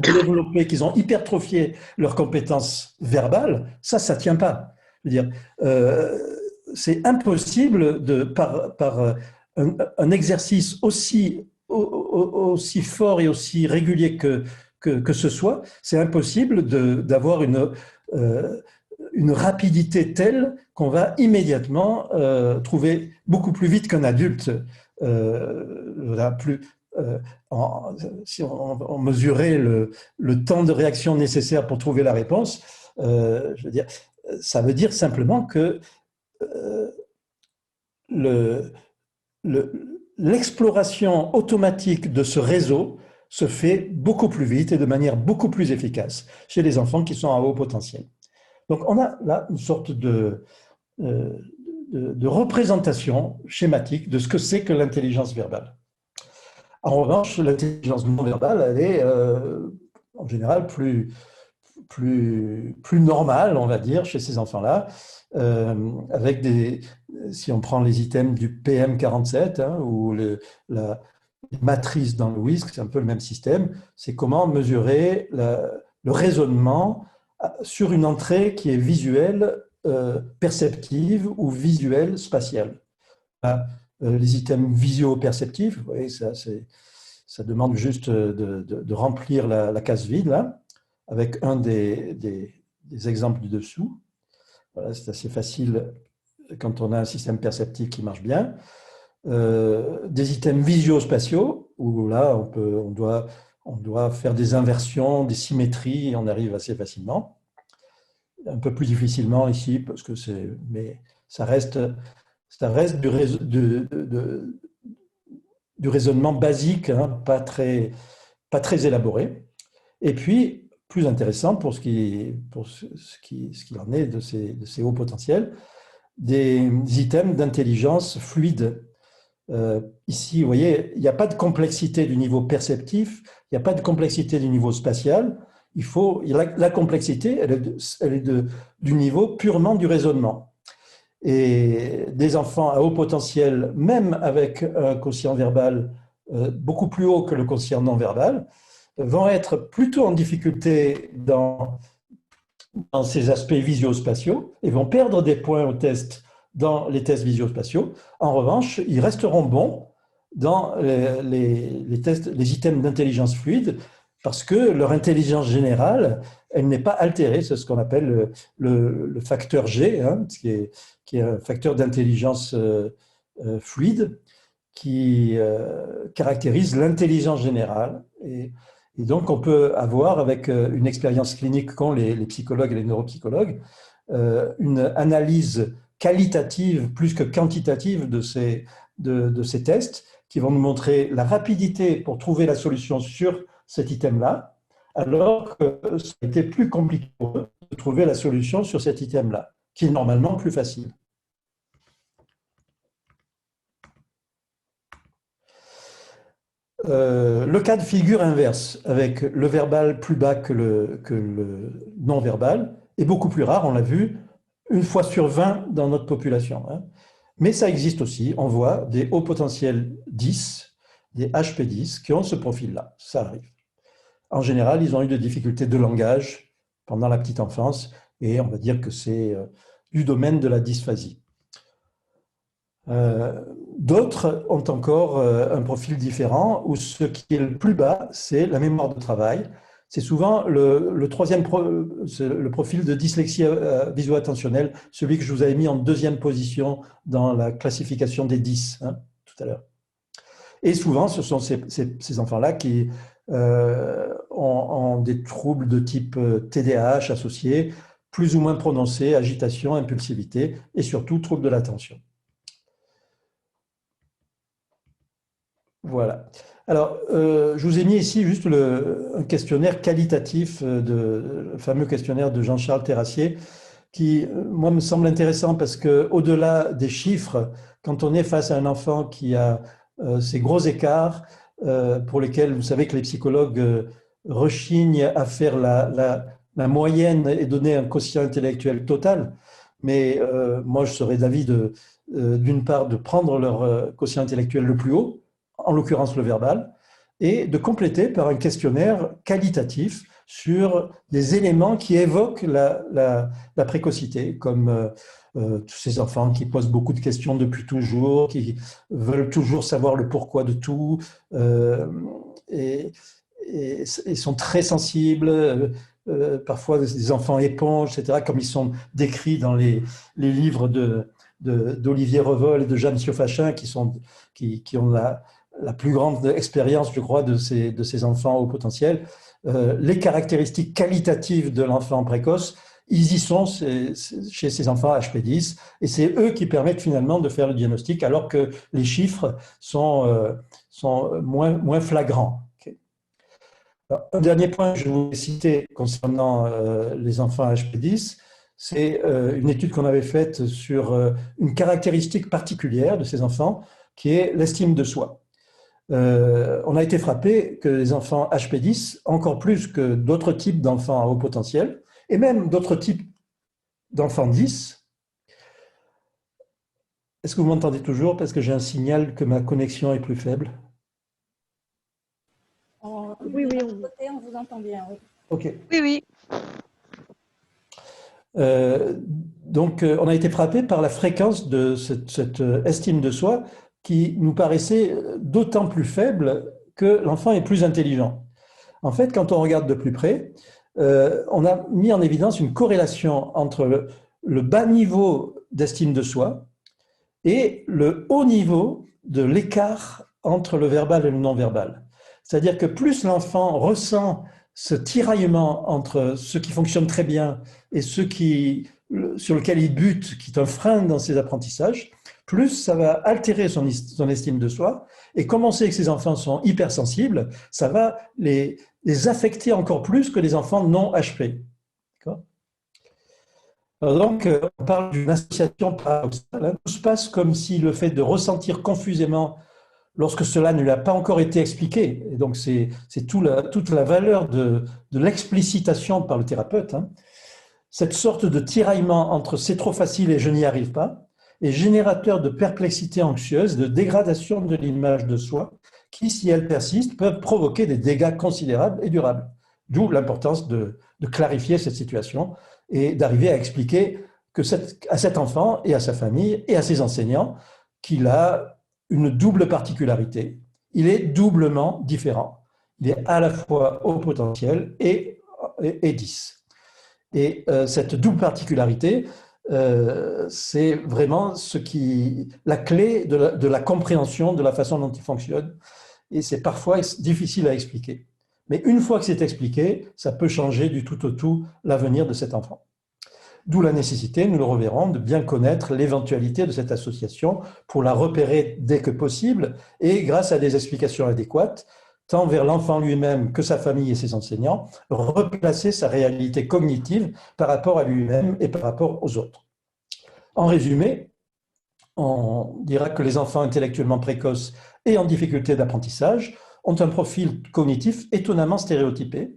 qu'ils ont développé, qu'ils ont hypertrophié leurs compétences verbales, ça ne tient pas. Je veux dire, c'est impossible par un exercice aussi fort et aussi régulier que ce soit, c'est impossible d'avoir une rapidité telle qu'on va immédiatement trouver beaucoup plus vite qu'un adulte. Si on mesurait le temps de réaction nécessaire pour trouver la réponse, je veux dire, ça veut dire simplement que l'exploration automatique de ce réseau se fait beaucoup plus vite et de manière beaucoup plus efficace chez les enfants qui sont à haut potentiel. Donc, on a là une sorte de représentation schématique de ce que c'est que l'intelligence verbale. En revanche, l'intelligence non verbale, elle est en général plus normale, on va dire, chez ces enfants-là, avec si on prend les items du PM47 ou la matrice dans le WISC, c'est un peu le même système, c'est comment mesurer le raisonnement sur une entrée qui est visuelle, perceptive ou visuelle spatiale. Les items visio-perceptifs, vous voyez, ça demande juste de remplir la case vide, là, avec un des exemples du dessous. Voilà, c'est assez facile quand on a un système perceptif qui marche bien. Des items visio-spatiaux, où là, on doit faire des inversions, des symétries, et on arrive assez facilement. Un peu plus difficilement ici, parce que mais ça reste du raisonnement basique, hein, pas très élaboré. Et puis, plus intéressant pour ce qu'il en est de ces hauts potentiels, des items d'intelligence fluide. Ici, vous voyez, il n'y a pas de complexité du niveau perceptif, il n'y a pas de complexité du niveau spatial. La complexité, elle est du niveau purement du raisonnement. Et des enfants à haut potentiel, même avec un quotient verbal beaucoup plus haut que le quotient non verbal, vont être plutôt en difficulté dans ces aspects visio-spatiaux et vont perdre des points au test dans les tests visio-spatiaux. En revanche, ils resteront bons dans les items d'intelligence fluide parce que leur intelligence générale, elle n'est pas altérée. C'est ce qu'on appelle le facteur G, hein, qui est un facteur d'intelligence fluide qui caractérise l'intelligence générale. Et donc, on peut avoir, avec une expérience clinique qu'ont les psychologues et les neuropsychologues, une analyse qualitative plus que quantitative de ces tests qui vont nous montrer la rapidité pour trouver la solution sur cet item-là, alors que ça a été plus compliqué pour eux de trouver la solution sur cet item-là, qui est normalement plus facile. Le cas de figure inverse, avec le verbal plus bas que le non-verbal, est beaucoup plus rare, on l'a vu, 1 fois sur 20 dans notre population. Hein. Mais ça existe aussi, on voit des hauts potentiels 10, des HP10 qui ont ce profil-là, ça arrive. En général, ils ont eu des difficultés de langage pendant la petite enfance et on va dire que c'est du domaine de la dysphasie. D'autres ont encore un profil différent où ce qui est le plus bas, c'est la mémoire de travail. C'est souvent le troisième le profil de dyslexie visuo-attentionnelle, celui que je vous avais mis en deuxième position dans la classification des 10 hein, tout à l'heure. Et souvent, ce sont ces enfants-là qui ont des troubles de type TDAH associés, plus ou moins prononcés, agitation, impulsivité et surtout troubles de l'attention. Voilà. Alors, je vous ai mis ici juste un questionnaire qualitatif, le fameux questionnaire de Jean-Charles Terrassier, qui, moi, me semble intéressant parce qu'au-delà des chiffres, quand on est face à un enfant qui a ces gros écarts, pour lesquels vous savez que les psychologues rechignent à faire la moyenne et donner un quotient intellectuel total, mais moi, je serais d'avis d'une part de prendre leur quotient intellectuel le plus haut, en l'occurrence le verbal, et de compléter par un questionnaire qualitatif sur des éléments qui évoquent la précocité, comme tous ces enfants qui posent beaucoup de questions depuis toujours, qui veulent toujours savoir le pourquoi de tout, et sont très sensibles, parfois des enfants éponges, etc., comme ils sont décrits dans les livres d'Olivier Revol et de Jeanne Siofachin, qui ont la plus grande expérience, je crois, de ces enfants au potentiel. Les caractéristiques qualitatives de l'enfant précoce, ils y sont chez ces enfants HP10, et c'est eux qui permettent finalement de faire le diagnostic, alors que les chiffres sont moins flagrants. Okay. Alors, un dernier point que je voulais citer concernant les enfants HP10, c'est une étude qu'on avait faite sur une caractéristique particulière de ces enfants, qui est l'estime de soi. On a été frappé que les enfants HP10, encore plus que d'autres types d'enfants à haut potentiel, et même d'autres types d'enfants 10. Est-ce que vous m'entendez toujours? Parce que j'ai un signal que ma connexion est plus faible. Oui, de notre côté, on vous entend bien. Oui. OK. Oui, oui. Donc, on a été frappé par la fréquence de cette estime de soi qui nous paraissait d'autant plus faible que l'enfant est plus intelligent. En fait, quand on regarde de plus près, on a mis en évidence une corrélation entre le bas niveau d'estime de soi et le haut niveau de l'écart entre le verbal et le non-verbal. C'est-à-dire que plus l'enfant ressent ce tiraillement entre ce qui fonctionne très bien et ce sur lequel il bute, qui est un frein dans ses apprentissages, plus ça va altérer son estime de soi. Et comme on sait que ces enfants sont hypersensibles, ça va les affecter encore plus que les enfants non HP. Alors donc, on parle d'une association paradoxale. Tout se passe comme si le fait de ressentir confusément lorsque cela ne lui a pas encore été expliqué, et donc c'est toute la valeur de l'explicitation par le thérapeute, hein, cette sorte de tiraillement entre c'est trop facile et je n'y arrive pas, est générateur de perplexité anxieuse, de dégradation de l'image de soi, qui, si elle persiste, peuvent provoquer des dégâts considérables et durables. D'où l'importance de clarifier cette situation et d'arriver à expliquer à cet enfant et à sa famille et à ses enseignants qu'il a une double particularité. Il est doublement différent. Il est à la fois haut potentiel et 10. Et cette double particularité, c'est vraiment la clé de la compréhension de la façon dont il fonctionne. Et c'est parfois difficile à expliquer. Mais une fois que c'est expliqué, ça peut changer du tout au tout l'avenir de cet enfant. D'où la nécessité, nous le reverrons, de bien connaître l'éventualité de cette association pour la repérer dès que possible et, grâce à des explications adéquates, tant vers l'enfant lui-même que sa famille et ses enseignants, replacer sa réalité cognitive par rapport à lui-même et par rapport aux autres. En résumé, on dira que les enfants intellectuellement précoces et en difficulté d'apprentissage ont un profil cognitif étonnamment stéréotypé.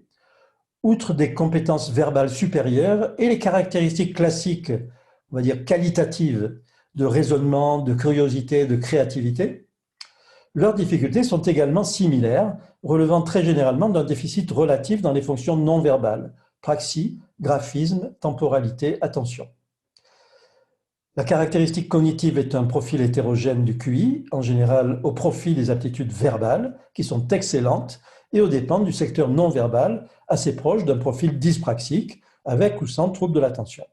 Outre des compétences verbales supérieures et les caractéristiques classiques, on va dire qualitatives, de raisonnement, de curiosité, de créativité, leurs difficultés sont également similaires, relevant très généralement d'un déficit relatif dans les fonctions non verbales, praxie, graphisme, temporalité, attention. La caractéristique cognitive est un profil hétérogène du QI, en général au profit des aptitudes verbales, qui sont excellentes, et aux dépens du secteur non verbal, assez proche d'un profil dyspraxique, avec ou sans trouble de l'attention.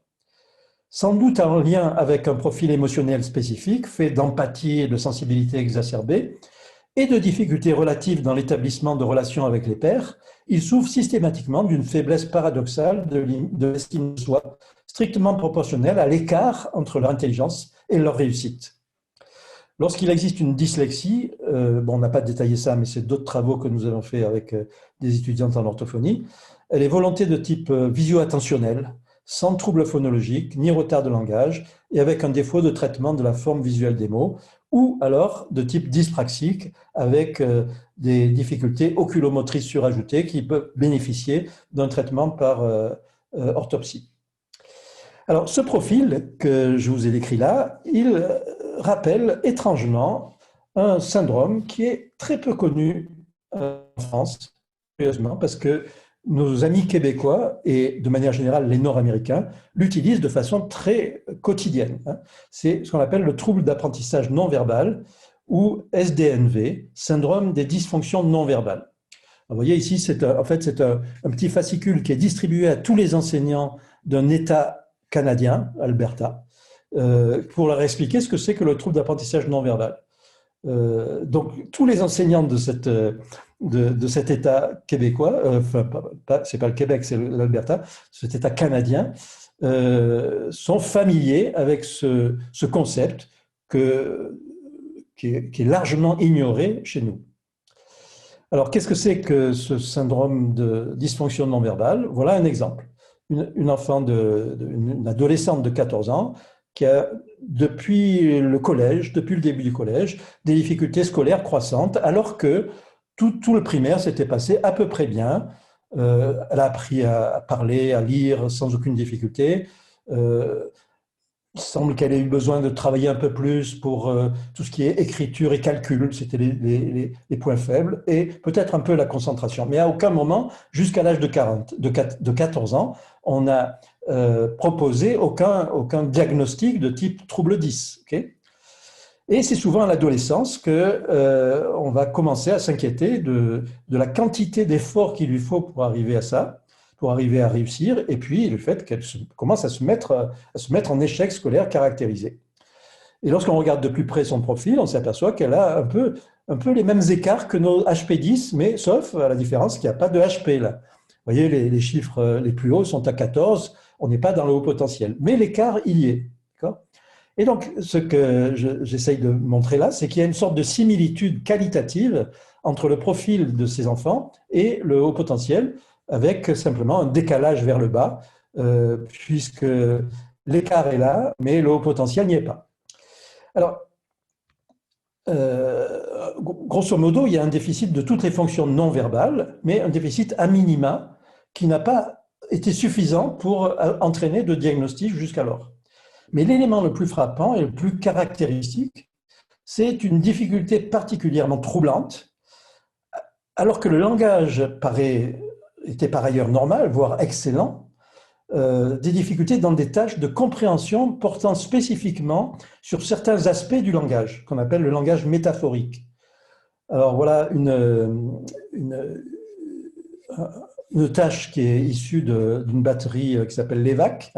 Sans doute en lien avec un profil émotionnel spécifique, fait d'empathie et de sensibilité exacerbée, et de difficultés relatives dans l'établissement de relations avec les pairs, ils souffrent systématiquement d'une faiblesse paradoxale de l'estime de soi, strictement proportionnelle à l'écart entre leur intelligence et leur réussite. Lorsqu'il existe une dyslexie, on n'a pas détaillé ça, mais c'est d'autres travaux que nous avons fait avec des étudiantes en orthophonie, elle est volonté de type visio-attentionnel, sans trouble phonologique, ni retard de langage, et avec un défaut de traitement de la forme visuelle des mots, ou alors de type dyspraxique, avec des difficultés oculomotrices surajoutées qui peuvent bénéficier d'un traitement par orthopsie. Alors, ce profil que je vous ai décrit là, il rappelle étrangement un syndrome qui est très peu connu en France, curieusement, parce que nos amis québécois et de manière générale les Nord-Américains l'utilisent de façon très quotidienne. C'est ce qu'on appelle le trouble d'apprentissage non verbal ou SDNV, syndrome des dysfonctions non verbales. Vous voyez ici, c'est un petit fascicule qui est distribué à tous les enseignants d'un État canadien, Alberta, pour leur expliquer ce que c'est que le trouble d'apprentissage non verbal. Donc, tous les enseignants de cet État québécois, c'est pas le Québec, c'est l'Alberta, cet État canadien, sont familiers avec ce concept qui est largement ignoré chez nous. Alors, qu'est-ce que c'est que ce syndrome de dysfonction non verbale? Voilà un exemple. Une adolescente de 14 ans qui a, depuis le début du collège, des difficultés scolaires croissantes, alors que tout le primaire s'était passé à peu près bien. Elle a appris à parler, à lire sans aucune difficulté. Il semble qu'elle ait eu besoin de travailler un peu plus pour tout ce qui est écriture et calcul, c'était les points faibles, et peut-être un peu la concentration. Mais à aucun moment, jusqu'à l'âge de 14 ans, on a proposé aucun diagnostic de type trouble 10. Okay, et c'est souvent à l'adolescence qu'on va commencer à s'inquiéter de la quantité d'efforts qu'il lui faut pour arriver à ça, pour arriver à réussir, et puis le fait qu'elle commence à se mettre en échec scolaire caractérisé. Et lorsqu'on regarde de plus près son profil, on s'aperçoit qu'elle a un peu les mêmes écarts que nos HP10, mais sauf à la différence qu'il n'y a pas de HP là. Vous voyez, les chiffres les plus hauts sont à 14, on n'est pas dans le haut potentiel, mais l'écart, il y est. Et donc, ce que j'essaye de montrer là, c'est qu'il y a une sorte de similitude qualitative entre le profil de ces enfants et le haut potentiel, avec simplement un décalage vers le bas, puisque l'écart est là, mais le haut potentiel n'y est pas. Alors, grosso modo, il y a un déficit de toutes les fonctions non verbales, mais un déficit à minima qui n'a pas été suffisant pour entraîner de diagnostic jusqu'alors. Mais l'élément le plus frappant et le plus caractéristique, c'est une difficulté particulièrement troublante, alors que le langage était par ailleurs normal, voire excellent, des difficultés dans des tâches de compréhension portant spécifiquement sur certains aspects du langage, qu'on appelle le langage métaphorique. Alors voilà une tâche qui est issue d'une batterie qui s'appelle l'EVAC,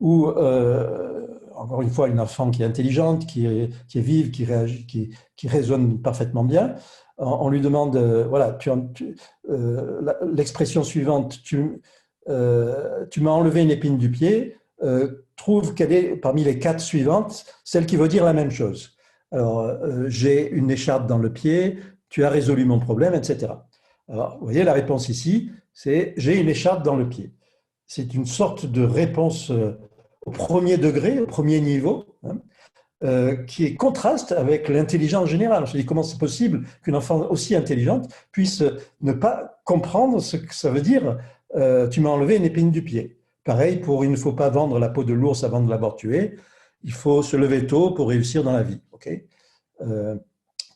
où, encore une fois, une enfant qui est intelligente, qui est vive, qui réagit, qui raisonne parfaitement bien, on lui demande, voilà, l'expression suivante, tu m'as enlevé une épine du pied, trouve quelle est, parmi les 4 suivantes, celle qui veut dire la même chose. Alors, j'ai une écharpe dans le pied, tu as résolu mon problème, etc. Alors, vous voyez, la réponse ici, c'est « j'ai une écharpe dans le pied ». C'est une sorte de réponse au premier degré, au premier niveau, qui est contraste avec l'intelligence générale. On se dit comment c'est possible qu'une enfant aussi intelligente puisse ne pas comprendre ce que ça veut dire tu m'as enlevé une épine du pied. Pareil pour il ne faut pas vendre la peau de l'ours avant de l'avoir tué, il faut se lever tôt pour réussir dans la vie. Okay,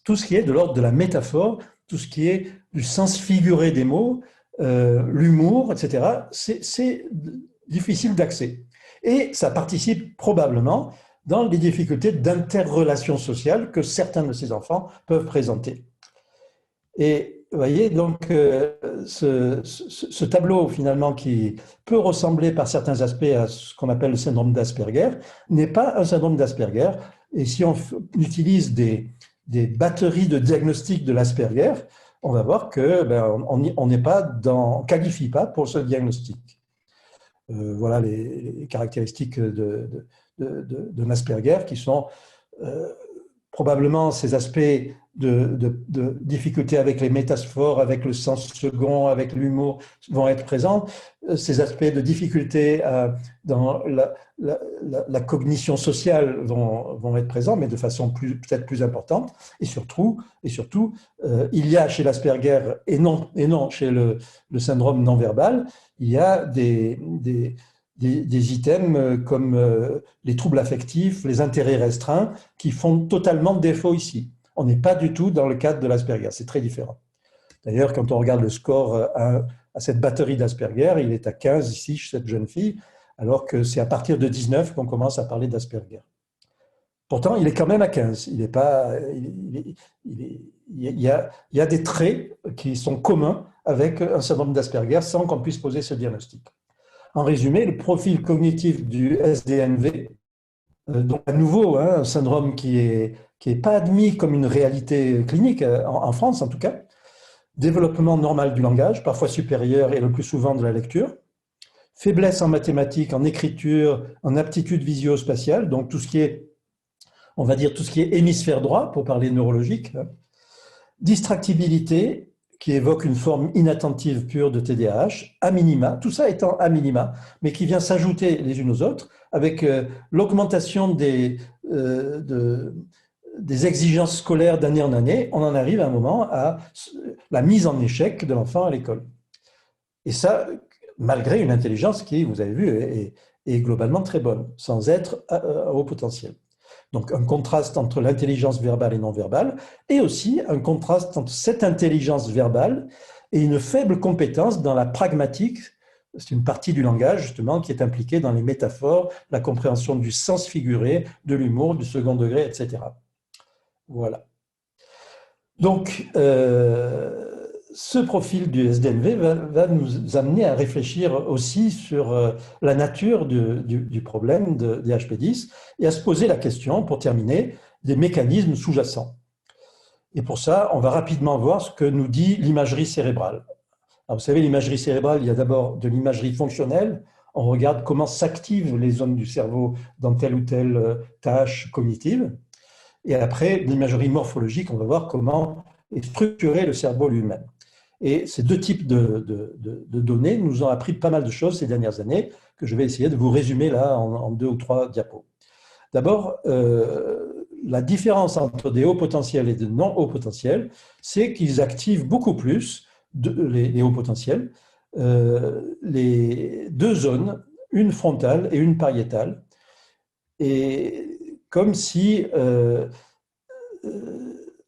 tout ce qui est de l'ordre de la métaphore, tout ce qui est du sens figuré des mots, l'humour, etc., c'est difficile d'accès. Et ça participe probablement dans les difficultés d'interrelation sociale que certains de ces enfants peuvent présenter. Et vous voyez, donc, ce tableau, finalement, qui peut ressembler par certains aspects à ce qu'on appelle le syndrome d'Asperger, n'est pas un syndrome d'Asperger. Et si on utilise des batteries de diagnostic de l'Asperger, on va voir que on n'est pas on qualifie pas pour ce diagnostic. Voilà les caractéristiques de l'Asperger qui sont probablement ces aspects de difficulté avec les métaphores, avec le sens second, avec l'humour vont être présents. Ces aspects de difficulté dans la cognition sociale vont être présents, mais de façon peut-être plus importante. Et surtout, il y a chez l'Asperger, et non chez le syndrome non-verbal, il y a des items comme les troubles affectifs, les intérêts restreints, qui font totalement défaut ici. On n'est pas du tout dans le cadre de l'Asperger, c'est très différent. D'ailleurs, quand on regarde le score à cette batterie d'Asperger, il est à 15 ici chez cette jeune fille, alors que c'est à partir de 19 qu'on commence à parler d'Asperger. Pourtant, il est quand même à 15. Il y a des traits qui sont communs avec un syndrome d'Asperger sans qu'on puisse poser ce diagnostic. En résumé, le profil cognitif du SDNV, donc à nouveau un syndrome qui est pas admis comme une réalité clinique, en France en tout cas, développement normal du langage, parfois supérieur et le plus souvent de la lecture, faiblesse en mathématiques, en écriture, en aptitude visio-spatiale, donc tout ce qui est, on va dire tout ce qui est hémisphère droit pour parler neurologique, distractibilité, qui évoque une forme inattentive pure de TDAH, à minima, tout ça étant à minima, mais qui vient s'ajouter les unes aux autres, avec l'augmentation des exigences scolaires d'année en année, on en arrive à un moment à la mise en échec de l'enfant à l'école. Et ça, malgré une intelligence qui, vous avez vu, est globalement très bonne, sans être à haut potentiel. Donc un contraste entre l'intelligence verbale et non verbale, et aussi un contraste entre cette intelligence verbale et une faible compétence dans la pragmatique. C'est une partie du langage, justement, qui est impliquée dans les métaphores, la compréhension du sens figuré, de l'humour, du second degré, etc. Voilà. Donc, ce profil du SDNV va nous amener à réfléchir aussi sur la nature du problème des HP10 et à se poser la question, pour terminer, des mécanismes sous-jacents. Et pour ça, on va rapidement voir ce que nous dit l'imagerie cérébrale. Alors, vous savez, l'imagerie cérébrale, il y a d'abord de l'imagerie fonctionnelle. On regarde comment s'activent les zones du cerveau dans telle ou telle tâche cognitive. Et après, l'imagerie morphologique, on va voir comment est structuré le cerveau lui-même. Et ces deux types de données nous ont appris pas mal de choses ces dernières années, que je vais essayer de vous résumer là en 2 ou 3 diapos. D'abord, la différence entre des hauts potentiels et des non hauts potentiels, c'est qu'ils activent beaucoup plus, les hauts potentiels, les deux zones, une frontale et une pariétale, et comme si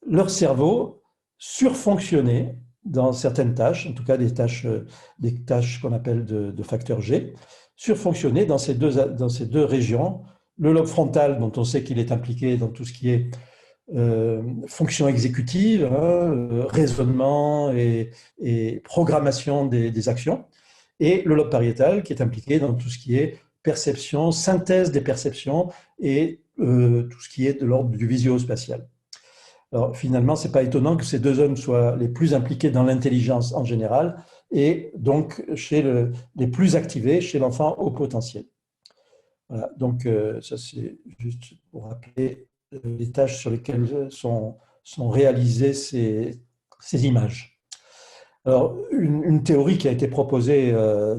leur cerveau surfonctionnait dans certaines tâches, en tout cas des tâches qu'on appelle de facteur G, surfonctionner dans ces deux régions. Le lobe frontal, dont on sait qu'il est impliqué dans tout ce qui est fonction exécutive, raisonnement et programmation des actions, et le lobe pariétal qui est impliqué dans tout ce qui est perception, synthèse des perceptions et tout ce qui est de l'ordre du visio-spatial. Alors finalement, ce n'est pas étonnant que ces deux zones soient les plus impliquées dans l'intelligence en général et donc les plus activées chez l'enfant au potentiel. Voilà, donc ça c'est juste pour rappeler les tâches sur lesquelles sont réalisées ces images. Alors une théorie qui a été proposée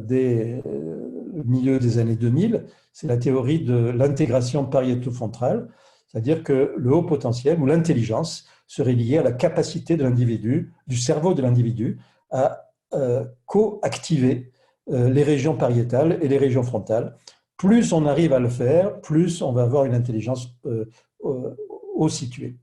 dès le milieu des années 2000, c'est la théorie de l'intégration pariéto-frontale, c'est-à-dire que le haut potentiel ou l'intelligence serait liée à la capacité de l'individu, du cerveau de l'individu, à co-activer les régions pariétales et les régions frontales. Plus on arrive à le faire, plus on va avoir une intelligence haut située.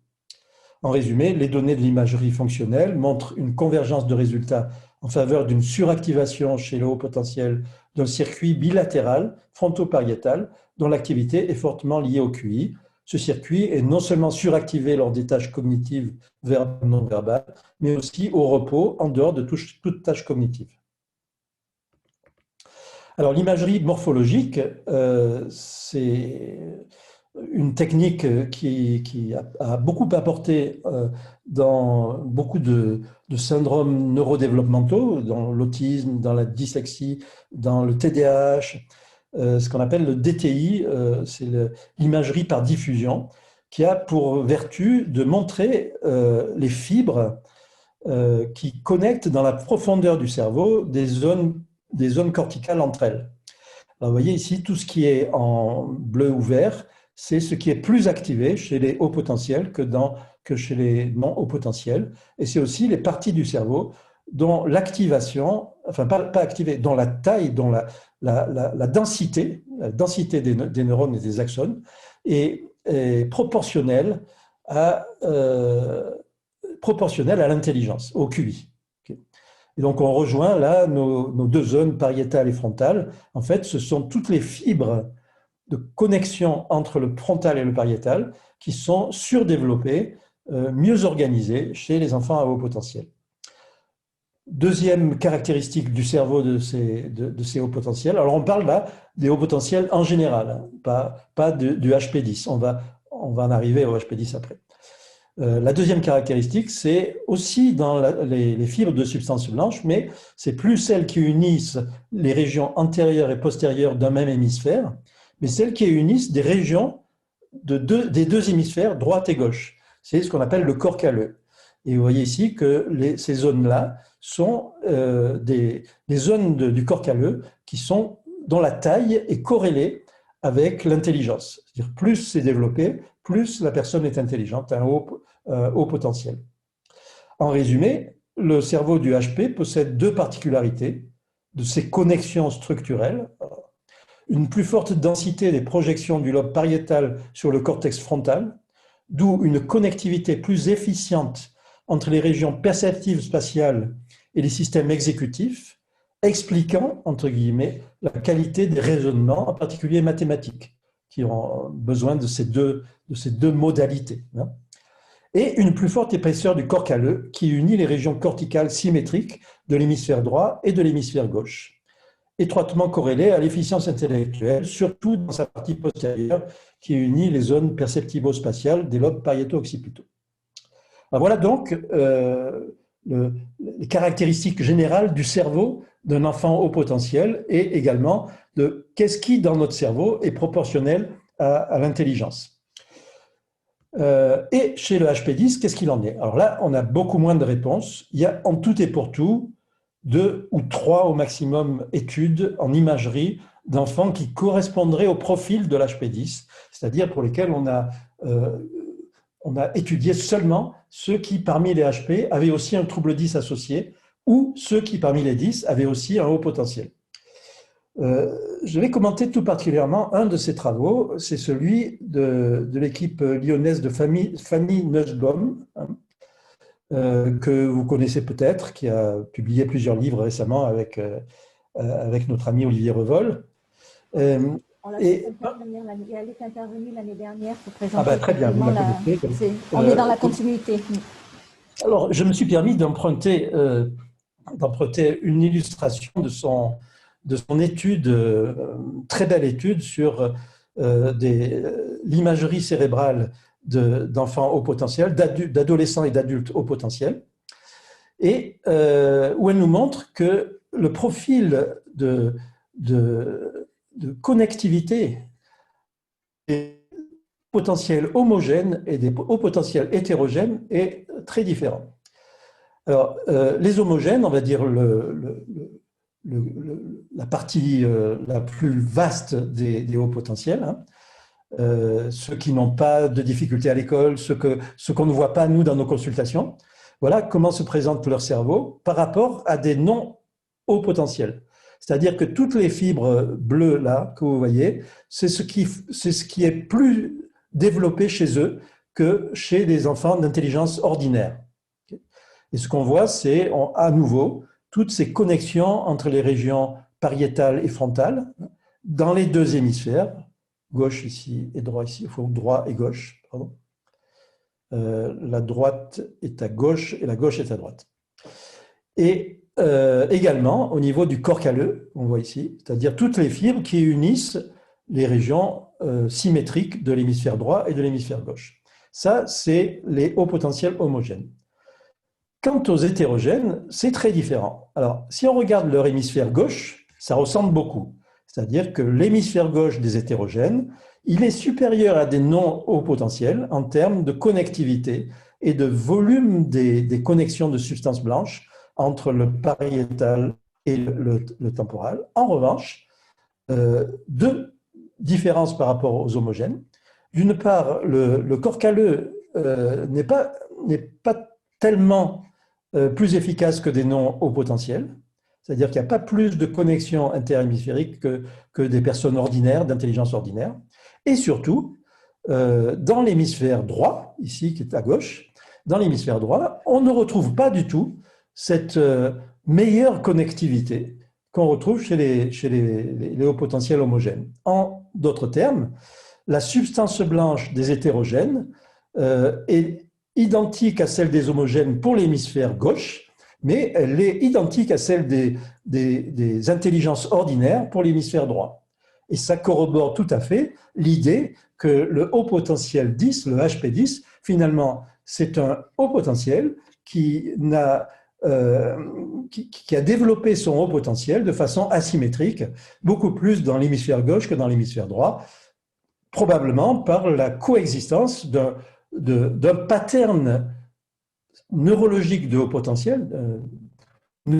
En résumé, les données de l'imagerie fonctionnelle montrent une convergence de résultats en faveur d'une suractivation chez le haut potentiel d'un circuit bilatéral fronto-pariétal dont l'activité est fortement liée au QI. Ce circuit est non seulement suractivé lors des tâches cognitives verbales non verbales, mais aussi au repos, en dehors de toute tâche cognitive. Alors, l'imagerie morphologique, c'est une technique qui a beaucoup apporté dans beaucoup de syndromes neurodéveloppementaux, dans l'autisme, dans la dyslexie, dans le TDAH, ce qu'on appelle le DTI, c'est l'imagerie par diffusion, qui a pour vertu de montrer les fibres qui connectent dans la profondeur du cerveau des zones corticales entre elles. Alors, vous voyez ici, tout ce qui est en bleu ou vert, c'est ce qui est plus activé chez les hauts potentiels que chez les non hauts potentiels. Et c'est aussi les parties du cerveau dont l'activation, enfin pas activée, dont la taille, dont la densité des neurones et des axones est proportionnelle à l'intelligence, au QI. Et donc, on rejoint là nos deux zones pariétales et frontales. En fait, ce sont toutes les fibres de connexion entre le frontal et le pariétal qui sont surdéveloppées, mieux organisées chez les enfants à haut potentiel. Deuxième caractéristique du cerveau de ces hauts potentiels. Alors, on parle là des hauts potentiels en général, pas du HP10. On va en arriver au HP10 après. La deuxième caractéristique, c'est aussi dans les fibres de substance blanche, mais c'est plus celles qui unissent les régions antérieures et postérieures d'un même hémisphère, mais celles qui unissent des régions des deux hémisphères, droite et gauche. C'est ce qu'on appelle le corps calleux. Et vous voyez ici que ces zones-là sont des zones du corps calleux dont la taille est corrélée avec l'intelligence. C'est-à-dire plus c'est développé, plus la personne est intelligente, un haut potentiel. En résumé, le cerveau du HP possède deux particularités de ses connexions structurelles. Une plus forte densité des projections du lobe pariétal sur le cortex frontal, d'où une connectivité plus efficiente entre les régions perceptives spatiales et les systèmes exécutifs, expliquant, entre guillemets, la qualité des raisonnements, en particulier mathématiques, qui ont besoin de ces deux modalités. Et une plus forte épaisseur du corps calleux qui unit les régions corticales symétriques de l'hémisphère droit et de l'hémisphère gauche, étroitement corrélée à l'efficience intellectuelle, surtout dans sa partie postérieure, qui unit les zones perceptivo-spatiales des lobes pariéto-occipitaux. Voilà donc les caractéristiques générales du cerveau d'un enfant haut potentiel et également de qu'est-ce qui, dans notre cerveau, est proportionnel à l'intelligence. Et chez le HP10, qu'est-ce qu'il en est? Alors là, on a beaucoup moins de réponses. Il y a en tout et pour tout 2 ou 3 au maximum études en imagerie d'enfants qui correspondraient au profil de l'HP10, c'est-à-dire pour lesquels on a étudié seulement ceux qui, parmi les HP, avaient aussi un trouble 10 associé ou ceux qui, parmi les 10, avaient aussi un haut potentiel. Je vais commenter tout particulièrement un de ces travaux, c'est celui de l'équipe lyonnaise de Fanny Nussbaum, que vous connaissez peut-être, qui a publié plusieurs livres récemment avec notre ami Olivier Revol. Elle est intervenue l'année dernière pour présenter. Ah ben, très bien, vous la connaissez. On est dans la continuité. Alors, je me suis permis d'emprunter une illustration de son étude, très belle étude sur l'imagerie cérébrale d'enfants haut potentiel, d'adolescents et d'adultes haut potentiel, et où elle nous montre que le profil de connectivité des potentiels homogènes et des hauts potentiels hétérogènes est très différent. Alors, les homogènes, on va dire la partie la plus vaste des hauts potentiels, hein, ceux qui n'ont pas de difficultés à l'école, ceux qu'on ne voit pas, nous, dans nos consultations. Voilà comment se présente leur cerveau par rapport à des non-hauts potentiels. C'est-à-dire que toutes les fibres bleues, là, que vous voyez, c'est ce qui est plus développé chez eux que chez les enfants d'intelligence ordinaire. Et ce qu'on voit, c'est à nouveau toutes ces connexions entre les régions pariétales et frontales dans les deux hémisphères, gauche ici et droit ici, il faut droit et gauche, pardon. La droite est à gauche et la gauche est à droite. Et également au niveau du corps calleux, on voit ici, c'est-à-dire toutes les fibres qui unissent les régions symétriques de l'hémisphère droit et de l'hémisphère gauche. Ça, c'est les hauts potentiels homogènes. Quant aux hétérogènes, c'est très différent. Alors, si on regarde leur hémisphère gauche, ça ressemble beaucoup. C'est-à-dire que l'hémisphère gauche des hétérogènes, il est supérieur à des non-hauts potentiels en termes de connectivité et de volume des connexions de substances blanches entre le pariétal et le temporal. En revanche, deux différences par rapport aux homogènes. D'une part, le corps calleux n'est pas tellement plus efficace que des non-hauts potentiels, c'est-à-dire qu'il n'y a pas plus de connexions interhémisphériques que des personnes ordinaires, d'intelligence ordinaire. Et surtout, dans l'hémisphère droit, ici qui est à gauche, dans l'hémisphère droit, on ne retrouve pas du tout cette meilleure connectivité qu'on retrouve chez les hauts potentiels homogènes. En d'autres termes, la substance blanche des hétérogènes est identique à celle des homogènes pour l'hémisphère gauche, mais elle est identique à celle des intelligences ordinaires pour l'hémisphère droit. Et ça corrobore tout à fait l'idée que le haut potentiel 10, le HP10, finalement, c'est un haut potentiel qui a développé son haut potentiel de façon asymétrique, beaucoup plus dans l'hémisphère gauche que dans l'hémisphère droit, probablement par la coexistence d'un pattern neurologique de haut potentiel, en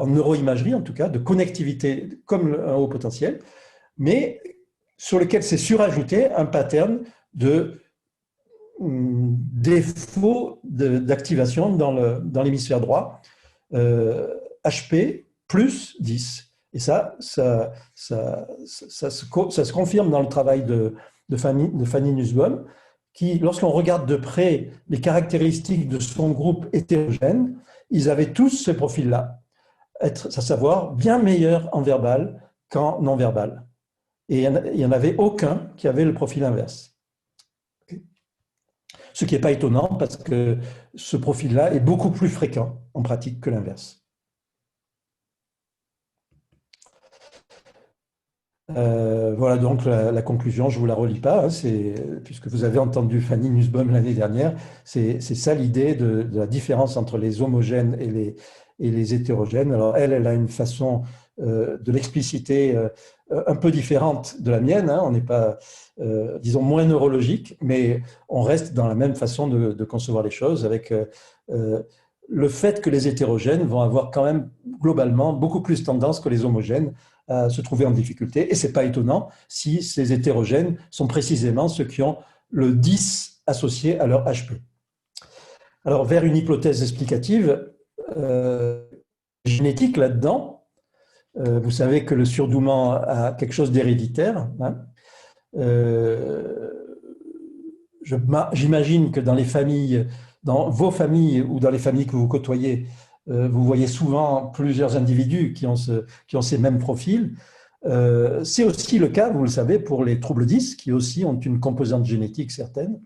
neuroimagerie en tout cas, de connectivité comme un haut potentiel, mais sur lequel s'est surajouté un pattern de défaut d'activation dans l'hémisphère droit, HP plus 10. Et ça se confirme dans le travail de Fanny Nussbaum, qui, lorsqu'on regarde de près les caractéristiques de son groupe hétérogène, ils avaient tous ce profil-là, à savoir bien meilleur en verbal qu'en non-verbal. Et il n'y en avait aucun qui avait le profil inverse. Ce qui n'est pas étonnant parce que ce profil-là est beaucoup plus fréquent en pratique que l'inverse. Voilà donc la conclusion, je ne vous la relis pas, puisque vous avez entendu Fanny Nussbaum l'année dernière, c'est ça l'idée de la différence entre les homogènes et les hétérogènes. Alors elle a une façon de l'expliciter un peu différente de la mienne, hein. On n'est pas, disons, moins neurologique, mais on reste dans la même façon de concevoir les choses, avec le fait que les hétérogènes vont avoir quand même globalement beaucoup plus tendance que les homogènes à se trouver en difficulté. Et ce n'est pas étonnant si ces hétérogènes sont précisément ceux qui ont le 10 associé à leur HP. Alors, vers une hypothèse explicative génétique là-dedans, vous savez que le surdouement a quelque chose d'héréditaire. Hein. J'imagine que dans les familles, dans vos familles ou dans les familles que vous côtoyez, vous voyez souvent plusieurs individus qui ont ces mêmes profils. C'est aussi le cas, vous le savez, pour les troubles 10, qui aussi ont une composante génétique certaine.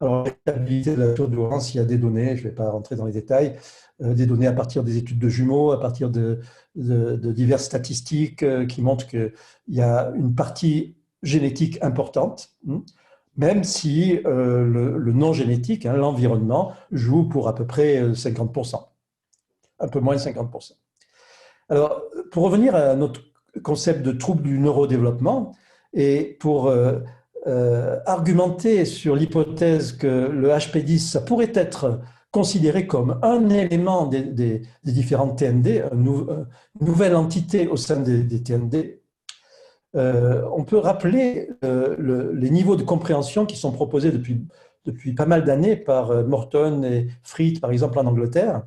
Alors, la stabilité de la surdouance, il y a des données, je ne vais pas rentrer dans les détails, des données à partir des études de jumeaux, à partir de diverses statistiques qui montrent qu'il y a une partie génétique importante, même si le non-génétique, hein, l'environnement, joue pour à peu près 50%. Un peu moins de 50%. Alors, pour revenir à notre concept de trouble du neurodéveloppement, et pour argumenter sur l'hypothèse que le HP10, ça pourrait être considéré comme un élément des différentes TND, une nouvelle entité au sein des TND, on peut rappeler les niveaux de compréhension qui sont proposés depuis pas mal d'années par Morton et Fried, par exemple, en Angleterre,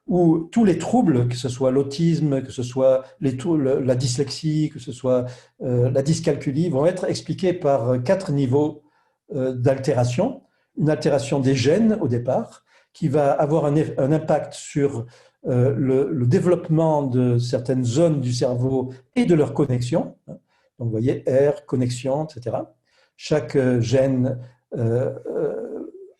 où tous les troubles, que ce soit l'autisme, que ce soit la dyslexie, que ce soit la dyscalculie, vont être expliqués par 4 niveaux d'altération. Une altération des gènes au départ, qui va avoir un impact sur le développement de certaines zones du cerveau et de leur connexion. Donc, vous voyez, R, connexion, etc. Chaque gène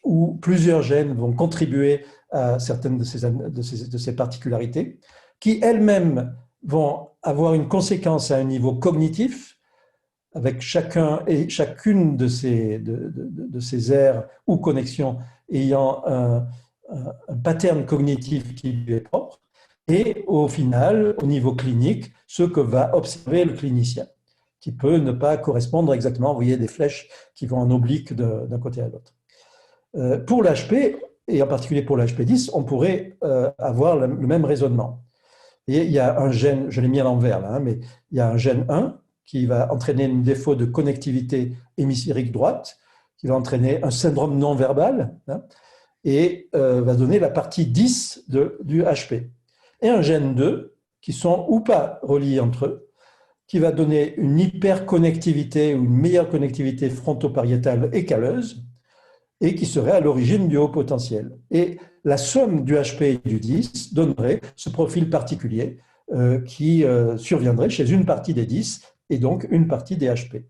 ou plusieurs gènes vont contribuer à certaines de ces particularités, qui elles-mêmes vont avoir une conséquence à un niveau cognitif, avec chacun et chacune de ces aires ou connexions ayant un pattern cognitif qui lui est propre, et au final, au niveau clinique, ce que va observer le clinicien, qui peut ne pas correspondre exactement. Vous voyez des flèches qui vont en oblique d'un côté à l'autre. Pour l'HP, et en particulier pour l'HP10, on pourrait avoir le même raisonnement. Et il y a un gène, je l'ai mis à l'envers là, mais il y a un gène 1 qui va entraîner un défaut de connectivité hémisphérique droite, qui va entraîner un syndrome non verbal, et va donner la partie 10 du HP. Et un gène 2 qui sont ou pas reliés entre eux, qui va donner une hyperconnectivité ou une meilleure connectivité fronto-pariétale et calleuse, et qui serait à l'origine du haut potentiel. Et la somme du HP et du 10 donnerait ce profil particulier qui surviendrait chez une partie des 10 et donc une partie des HP.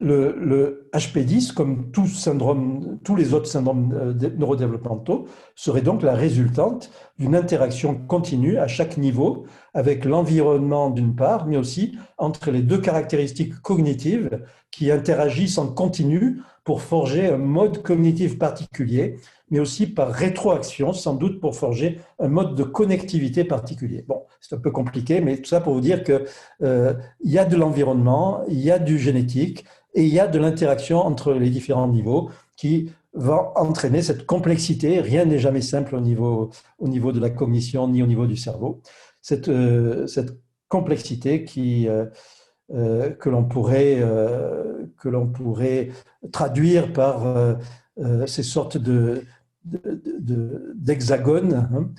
Le HP10, comme tous les autres syndromes neurodéveloppementaux, serait donc la résultante d'une interaction continue à chaque niveau avec l'environnement d'une part, mais aussi entre les deux caractéristiques cognitives qui interagissent en continu pour forger un mode cognitif particulier, mais aussi par rétroaction, sans doute pour forger un mode de connectivité particulier. Bon, c'est un peu compliqué, mais tout ça pour vous dire qu'il y a de l'environnement, il y a du génétique, et il y a de l'interaction entre les différents niveaux qui va entraîner cette complexité. Rien n'est jamais simple au niveau de la cognition ni au niveau du cerveau. Cette complexité que l'on pourrait traduire par ces sortes d'hexagones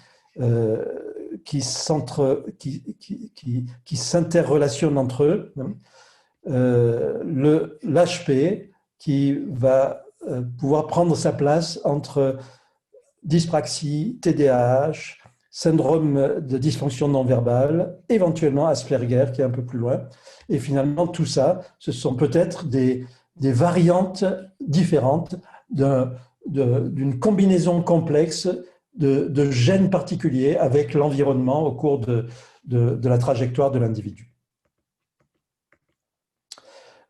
qui s'interrelationnent entre eux. L'HP qui va pouvoir prendre sa place entre dyspraxie, TDAH, syndrome de dysfonction non verbale, éventuellement Asperger qui est un peu plus loin. Et finalement, tout ça, ce sont peut-être des variantes différentes d'une combinaison complexe de gènes particuliers avec l'environnement au cours de la trajectoire de l'individu.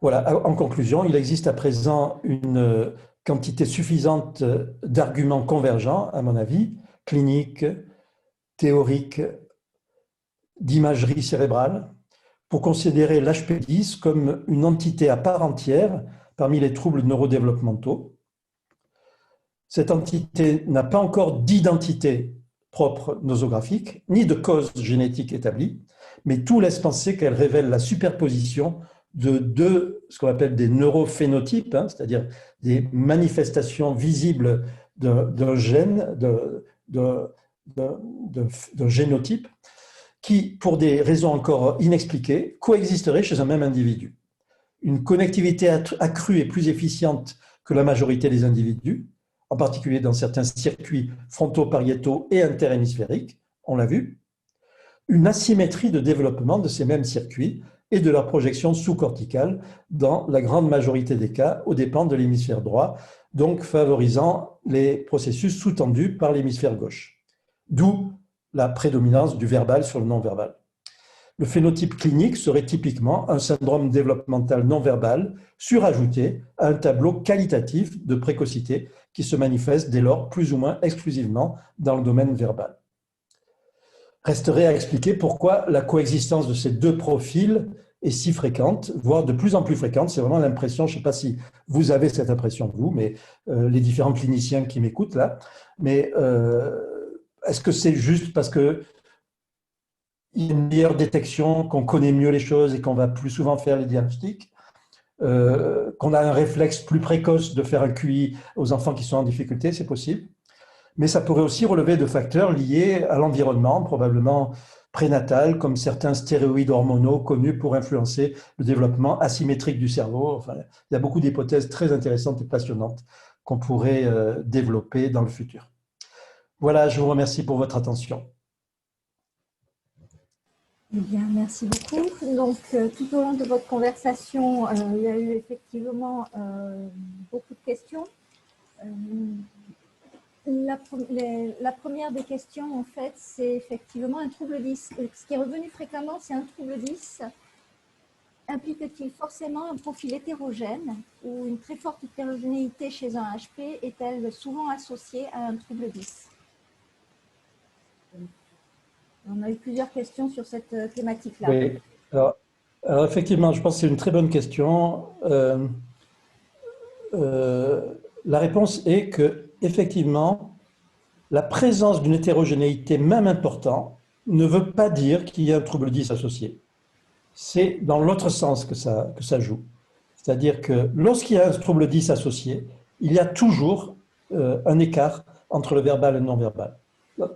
Voilà, en conclusion, il existe à présent une quantité suffisante d'arguments convergents, à mon avis, cliniques, théoriques, d'imagerie cérébrale, pour considérer l'HP10 comme une entité à part entière parmi les troubles neurodéveloppementaux. Cette entité n'a pas encore d'identité propre nosographique, ni de cause génétique établie, mais tout laisse penser qu'elle révèle la superposition de ce qu'on appelle des neurophénotypes, c'est-à-dire des manifestations visibles d'un gène, d'un génotype, qui, pour des raisons encore inexpliquées, coexisteraient chez un même individu. Une connectivité accrue et plus efficiente que la majorité des individus, en particulier dans certains circuits fronto-pariétaux et interhémisphériques, on l'a vu, une asymétrie de développement de ces mêmes circuits et de leur projection sous-corticale dans la grande majorité des cas aux dépens de l'hémisphère droit, donc favorisant les processus sous-tendus par l'hémisphère gauche. D'où la prédominance du verbal sur le non-verbal. Le phénotype clinique serait typiquement un syndrome développemental non-verbal surajouté à un tableau qualitatif de précocité qui se manifeste dès lors plus ou moins exclusivement dans le domaine verbal. Resterait à expliquer pourquoi la coexistence de ces deux profils est si fréquente, voire de plus en plus fréquente. C'est vraiment l'impression, je ne sais pas si vous avez cette impression vous, mais les différents cliniciens qui m'écoutent là, mais est-ce que c'est juste parce que il y a une meilleure détection, qu'on connaît mieux les choses et qu'on va plus souvent faire les diagnostics, qu'on a un réflexe plus précoce de faire un QI aux enfants qui sont en difficulté, c'est possible. Mais ça pourrait aussi relever de facteurs liés à l'environnement, probablement prénatal, comme certains stéroïdes hormonaux connus pour influencer le développement asymétrique du cerveau. Enfin, il y a beaucoup d'hypothèses très intéressantes et passionnantes qu'on pourrait développer dans le futur. Voilà, je vous remercie pour votre attention. Eh bien, merci beaucoup. Donc, tout au long de votre conversation, il y a eu effectivement beaucoup de questions. Euh, la première des questions, en fait, c'est effectivement un trouble 10. Ce qui est revenu fréquemment, c'est un trouble 10. Implique-t-il forcément un profil hétérogène ou une très forte hétérogénéité chez un HP est-elle souvent associée à un trouble 10? On a eu plusieurs questions sur cette thématique-là. Oui, alors effectivement, je pense que c'est une très bonne question. La réponse est que, effectivement, la présence d'une hétérogénéité, même importante, ne veut pas dire qu'il y a un trouble 10 associé. C'est dans l'autre sens que ça joue. C'est-à-dire que lorsqu'il y a un trouble 10 associé, il y a toujours un écart entre le verbal et le non-verbal.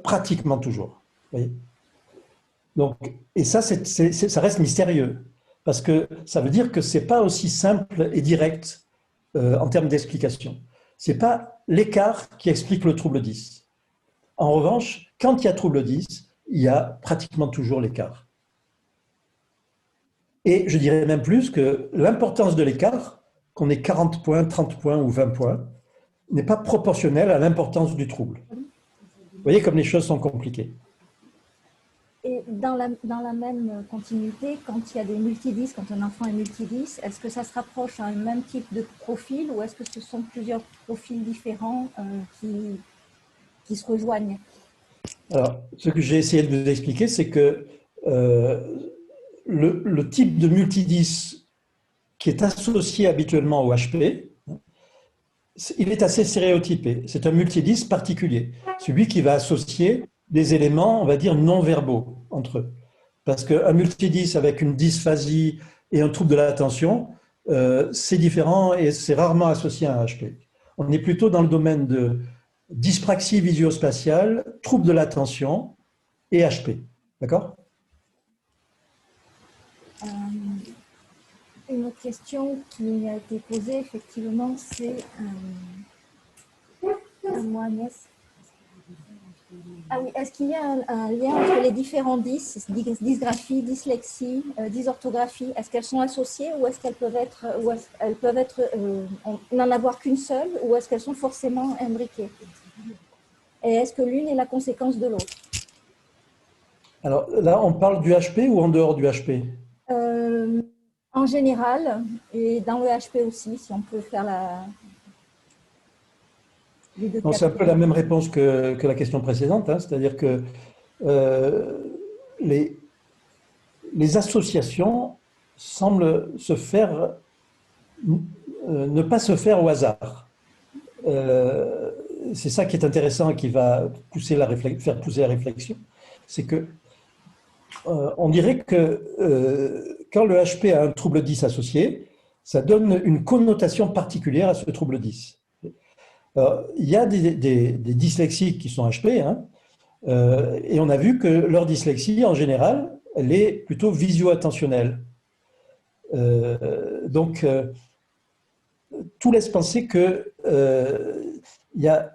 Pratiquement toujours. Vous voyez. Donc, et ça, ça reste mystérieux. Parce que ça veut dire que ce n'est pas aussi simple et direct en termes d'explication. Ce n'est pas l'écart qui explique le trouble 10. En revanche, quand il y a trouble 10, il y a pratiquement toujours l'écart. Et je dirais même plus que l'importance de l'écart, qu'on ait 40 points, 30 points ou 20 points, n'est pas proportionnelle à l'importance du trouble. Vous voyez comme les choses sont compliquées. Et dans la même continuité, quand il y a des multidis, quand un enfant est multidis, est-ce que ça se rapproche à un même type de profil ou est-ce que ce sont plusieurs profils différents qui se rejoignent? Alors, ce que j'ai essayé de vous expliquer, c'est que le type de multidis qui est associé habituellement au HP, il est assez stéréotypé. C'est un multidis particulier, celui qui va associer des éléments, on va dire, non-verbaux entre eux. Parce qu'un multidis avec une dysphasie et un trouble de l'attention, c'est différent et c'est rarement associé à un HP. On est plutôt dans le domaine de dyspraxie visio-spatiale, trouble de l'attention et HP. D'accord? Une autre question qui a été posée, effectivement, c'est moi, Agnès. Ah oui, est-ce qu'il y a un lien entre les différents dysgraphie, dyslexie, dysorthographie? Est-ce qu'elles sont associées ou est-ce qu'elles peuvent être, n'en avoir qu'une seule ou est-ce qu'elles sont forcément imbriquées? Et est-ce que l'une est la conséquence de l'autre? Alors là, on parle du HP ou en dehors du HP? En général, et dans le HP aussi, si on peut faire les deux C'est un peu la même réponse que la question précédente, hein, c'est-à-dire que les associations semblent se faire, ne pas se faire au hasard. C'est ça qui est intéressant et qui va faire pousser la réflexion. C'est que on dirait que quand le HP a un trouble 10 associé, ça donne une connotation particulière à ce trouble 10. Alors, il y a des dyslexiques qui sont HP, hein, et on a vu que leur dyslexie, en général, elle est plutôt visio-attentionnelle. Donc, tout laisse penser qu'il y a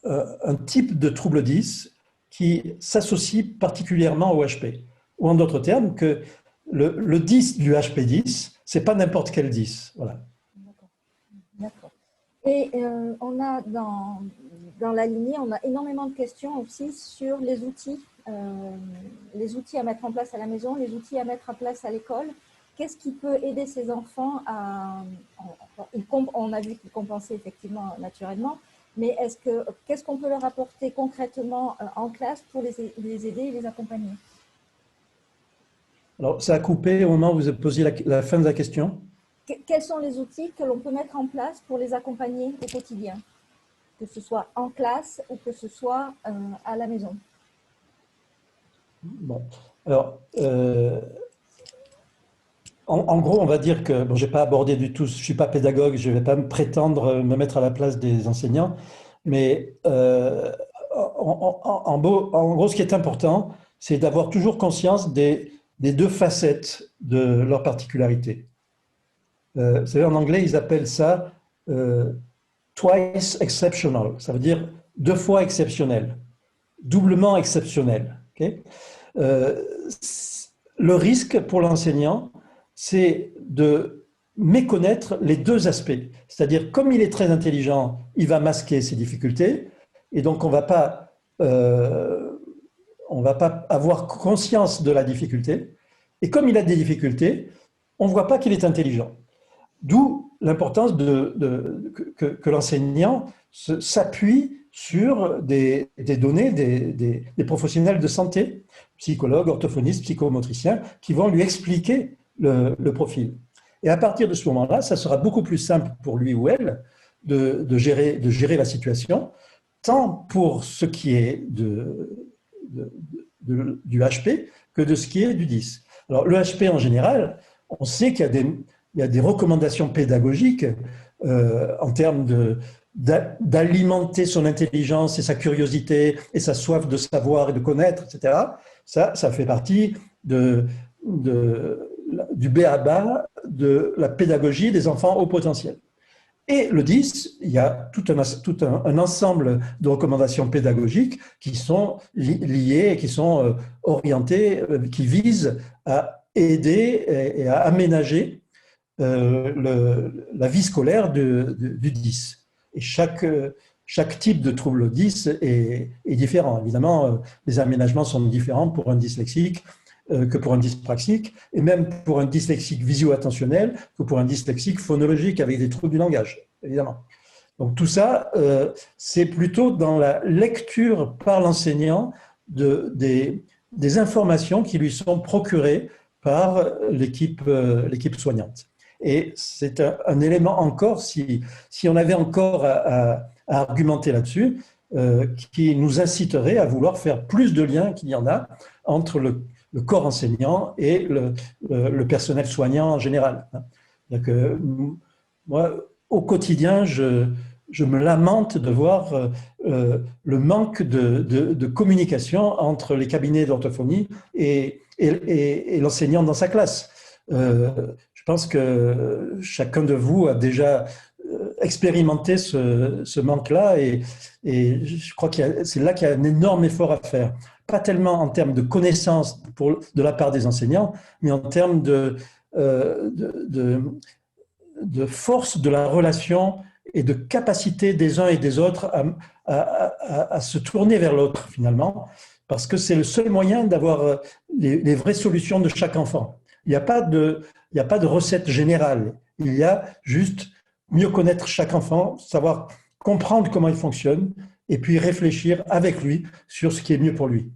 un type de trouble 10 qui s'associe particulièrement au HP. Ou en d'autres termes, que le 10 du HP10, ce n'est pas n'importe quel 10. Voilà. D'accord. Et on a dans la lignée, on a énormément de questions aussi sur les outils à mettre en place à la maison, les outils à mettre en place à l'école. Qu'est-ce qui peut aider ces enfants on a vu qu'ils compensaient effectivement naturellement, mais qu'est-ce qu'on peut leur apporter concrètement en classe pour les aider et les accompagner? Alors, ça a coupé au moment où vous avez posé la fin de la question. Quels sont les outils que l'on peut mettre en place pour les accompagner au quotidien, que ce soit en classe ou que ce soit à la maison? Bon, alors, en gros, on va dire que, bon, je n'ai pas abordé du tout, je ne suis pas pédagogue, je ne vais pas me prétendre me mettre à la place des enseignants, mais en gros, ce qui est important, c'est d'avoir toujours conscience des deux facettes de leur particularité. Vous savez, en anglais, ils appellent ça twice exceptional, ça veut dire deux fois exceptionnel, doublement exceptionnel. Okay? Euh, le risque pour l'enseignant, c'est de méconnaître les deux aspects. C'est-à-dire, comme il est très intelligent, il va masquer ses difficultés, et donc on va pas avoir conscience de la difficulté. Et comme il a des difficultés, on ne voit pas qu'il est intelligent. D'où l'importance que l'enseignant s'appuie sur des données des professionnels de santé, psychologues, orthophonistes, psychomotriciens, qui vont lui expliquer le profil. Et à partir de ce moment-là, ça sera beaucoup plus simple pour lui ou elle de gérer la situation, tant pour ce qui est du HP que de ce qui est du 10. Alors, le HP en général, on sait qu'il y a des recommandations pédagogiques en termes d'alimenter son intelligence et sa curiosité et sa soif de savoir et de connaître, etc. Ça fait partie du b.a.-ba de la pédagogie des enfants au potentiel. Et le 10, il y a tout un ensemble de recommandations pédagogiques qui sont liées, qui sont orientées, qui visent à aider et à aménager la vie scolaire du 10. Et chaque type de trouble 10 est différent. Évidemment, les aménagements sont différents pour un dyslexique que pour un dyspraxique, et même pour un dyslexique visio-attentionnel que pour un dyslexique phonologique avec des troubles du langage, évidemment. Donc tout ça, c'est plutôt dans la lecture par l'enseignant des informations qui lui sont procurées par l'équipe soignante. Et c'est un élément encore, si on avait encore à argumenter là-dessus, qui nous inciterait à vouloir faire plus de liens qu'il y en a entre le corps enseignant et le personnel soignant en général. Donc, moi, au quotidien, je me lamente de voir le manque de communication entre les cabinets d'orthophonie et l'enseignant dans sa classe. Je pense que chacun de vous a déjà expérimenté ce manque-là et je crois que c'est là qu'il y a un énorme effort à faire. Pas tellement en termes de connaissances de la part des enseignants, mais en termes de force de la relation et de capacité des uns et des autres à se tourner vers l'autre, finalement, parce que c'est le seul moyen d'avoir les vraies solutions de chaque enfant. Il n'y a pas de recette générale. Il y a juste mieux connaître chaque enfant, savoir comprendre comment il fonctionne, et puis réfléchir avec lui sur ce qui est mieux pour lui.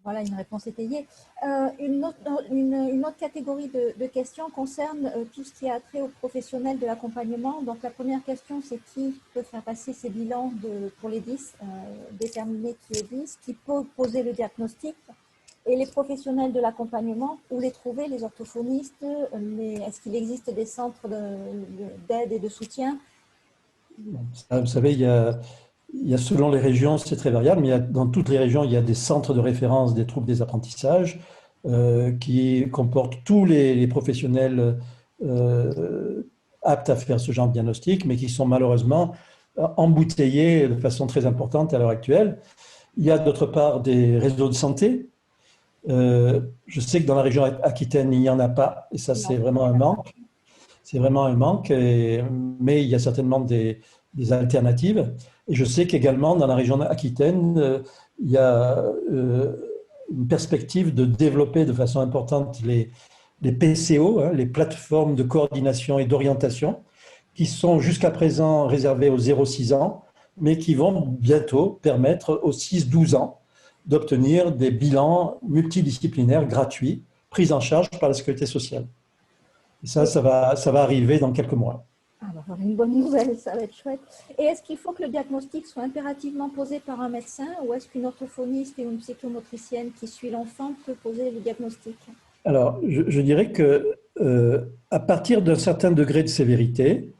Voilà, une réponse étayée. Une autre catégorie de questions concerne tout ce qui a trait aux professionnels de l'accompagnement. Donc la première question, c'est qui peut faire passer ces bilans pour les 10, déterminer qui est 10, qui peut poser le diagnostic, et les professionnels de l'accompagnement, où les trouver, les orthophonistes, est-ce qu'il existe des centres d'aide et de soutien? Vous savez, il y a selon les régions, c'est très variable, mais dans toutes les régions, il y a des centres de référence des troubles des apprentissages qui comportent tous les professionnels aptes à faire ce genre de diagnostic, mais qui sont malheureusement embouteillés de façon très importante à l'heure actuelle. Il y a d'autre part des réseaux de santé. Je sais que dans la région Aquitaine, il n'y en a pas, et ça, c'est vraiment un manque. C'est vraiment un manque, mais il y a certainement des alternatives. Et je sais qu'également, dans la région Aquitaine, il y a une perspective de développer de façon importante les PCO, les plateformes de coordination et d'orientation, qui sont jusqu'à présent réservées aux 0-6 ans, mais qui vont bientôt permettre aux 6-12 ans d'obtenir des bilans multidisciplinaires gratuits, pris en charge par la Sécurité sociale. Et ça va arriver dans quelques mois. Alors, une bonne nouvelle, ça va être chouette. Et est-ce qu'il faut que le diagnostic soit impérativement posé par un médecin, ou est-ce qu'une orthophoniste et une psychomotricienne qui suit l'enfant peut poser le diagnostic? Alors, je dirais que à partir d'un certain degré de sévérité,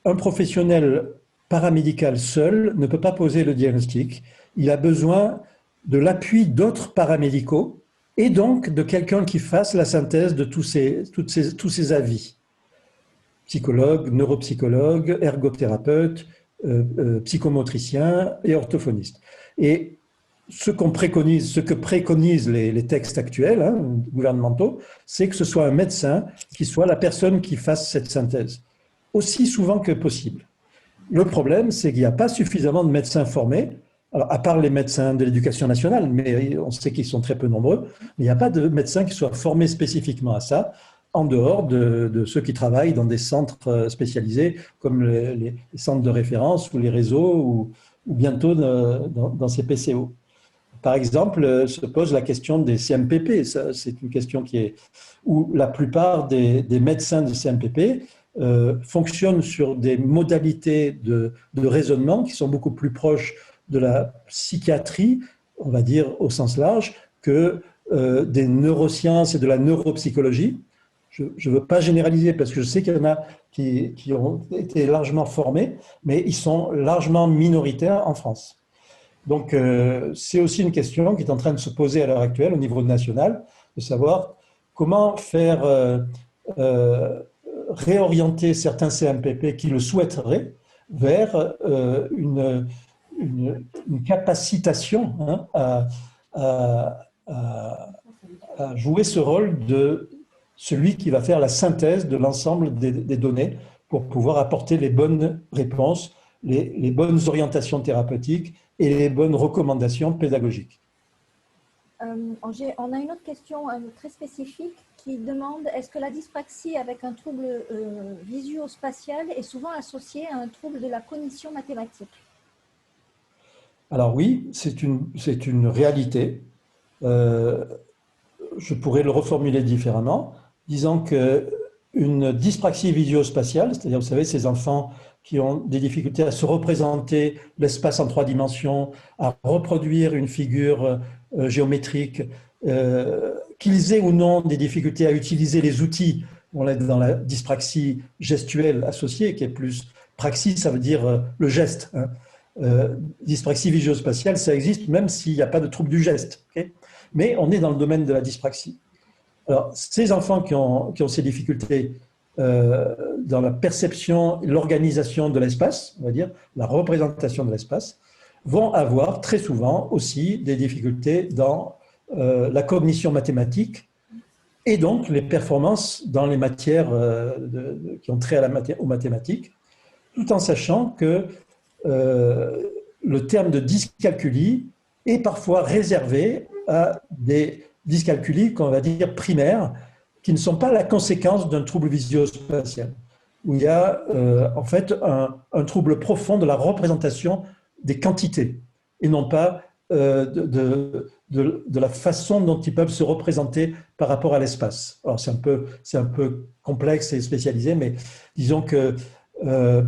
un professionnel paramédical seul ne peut pas poser le diagnostic. Il a besoin de l'appui d'autres paramédicaux et donc de quelqu'un qui fasse la synthèse de tous ces avis. Psychologue, neuropsychologue, ergothérapeute, psychomotricien et orthophoniste. Et ce qu'on préconise, ce que préconisent les textes actuels hein, gouvernementaux, c'est que ce soit un médecin qui soit la personne qui fasse cette synthèse, aussi souvent que possible. Le problème, c'est qu'il n'y a pas suffisamment de médecins formés, alors, à part les médecins de l'éducation nationale, mais on sait qu'ils sont très peu nombreux, mais il n'y a pas de médecins qui soient formés spécifiquement à ça, en dehors de ceux qui travaillent dans des centres spécialisés, comme les centres de référence ou les réseaux, ou bientôt dans ces PCO. Par exemple, se pose la question des CMPP. C'est une question où la plupart des médecins de CMPP fonctionnent sur des modalités de raisonnement qui sont beaucoup plus proches de la psychiatrie, on va dire au sens large, que des neurosciences et de la neuropsychologie. Je ne veux pas généraliser parce que je sais qu'il y en a qui ont été largement formés, mais ils sont largement minoritaires en France. Donc, c'est aussi une question qui est en train de se poser à l'heure actuelle au niveau national, de savoir comment faire réorienter certains CMPP qui le souhaiteraient vers une capacitation hein, à jouer ce rôle de celui qui va faire la synthèse de l'ensemble des données pour pouvoir apporter les bonnes réponses, les bonnes orientations thérapeutiques et les bonnes recommandations pédagogiques. On a une autre question très spécifique qui demande est-ce que la dyspraxie avec un trouble visuo-spatial est souvent associée à un trouble de la cognition mathématique? Alors oui, c'est une réalité. Je pourrais le reformuler différemment, disant qu'une dyspraxie visuo-spatiale, c'est-à-dire, vous savez, ces enfants qui ont des difficultés à se représenter l'espace en 3 dimensions, à reproduire une figure géométrique, qu'ils aient ou non des difficultés à utiliser les outils. On est dans la dyspraxie gestuelle associée, qui est plus praxis, ça veut dire le geste. Hein. Dyspraxie visuo-spatiale, ça existe même s'il n'y a pas de trouble du geste. Okay, mais on est dans le domaine de la dyspraxie. Alors, ces enfants qui ont ces difficultés dans la perception, l'organisation de l'espace, on va dire, la représentation de l'espace, vont avoir très souvent aussi des difficultés dans la cognition mathématique et donc les performances dans les matières qui ont trait aux mathématiques, tout en sachant que le terme de dyscalculie est parfois réservé à des dyscalculies qu'on va dire primaires, qui ne sont pas la conséquence d'un trouble visuo-spatial, où il y a en fait un trouble profond de la représentation des quantités, et non pas de la façon dont ils peuvent se représenter par rapport à l'espace. Alors c'est un peu complexe et spécialisé, mais disons que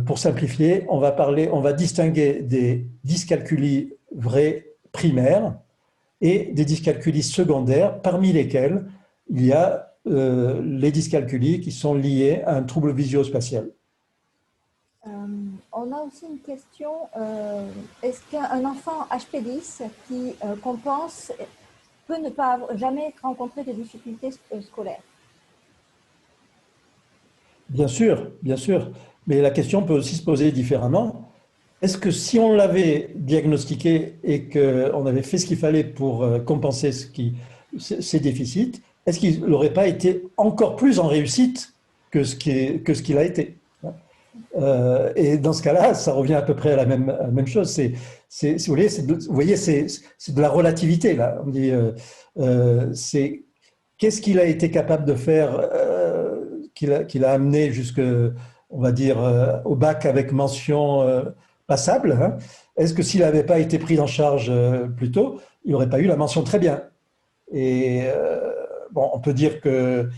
pour simplifier, on va distinguer des dyscalculies vraies primaires et des dyscalculies secondaires, parmi lesquelles il y a les dyscalculies qui sont liées à un trouble visuo-spatial. On a aussi une question, est-ce qu'un enfant HP10 qu'on pense peut ne pas jamais rencontrer de difficultés scolaires? Bien sûr, bien sûr. Mais la question peut aussi se poser différemment. Est-ce que si on l'avait diagnostiqué et qu'on avait fait ce qu'il fallait pour compenser ces déficits, est-ce qu'il n'aurait pas été encore plus en réussite que ce qu'il a été? Et dans ce cas-là, ça revient à peu près à la même chose. Vous voyez, c'est de la relativité, là. On dit, c'est qu'est-ce qu'il a été capable de faire qu'il a amené jusque, on va dire, au bac avec mention passable. Hein. Est-ce que s'il n'avait pas été pris en charge plus tôt, il n'aurait pas eu la mention très bien? Et bon, on peut dire que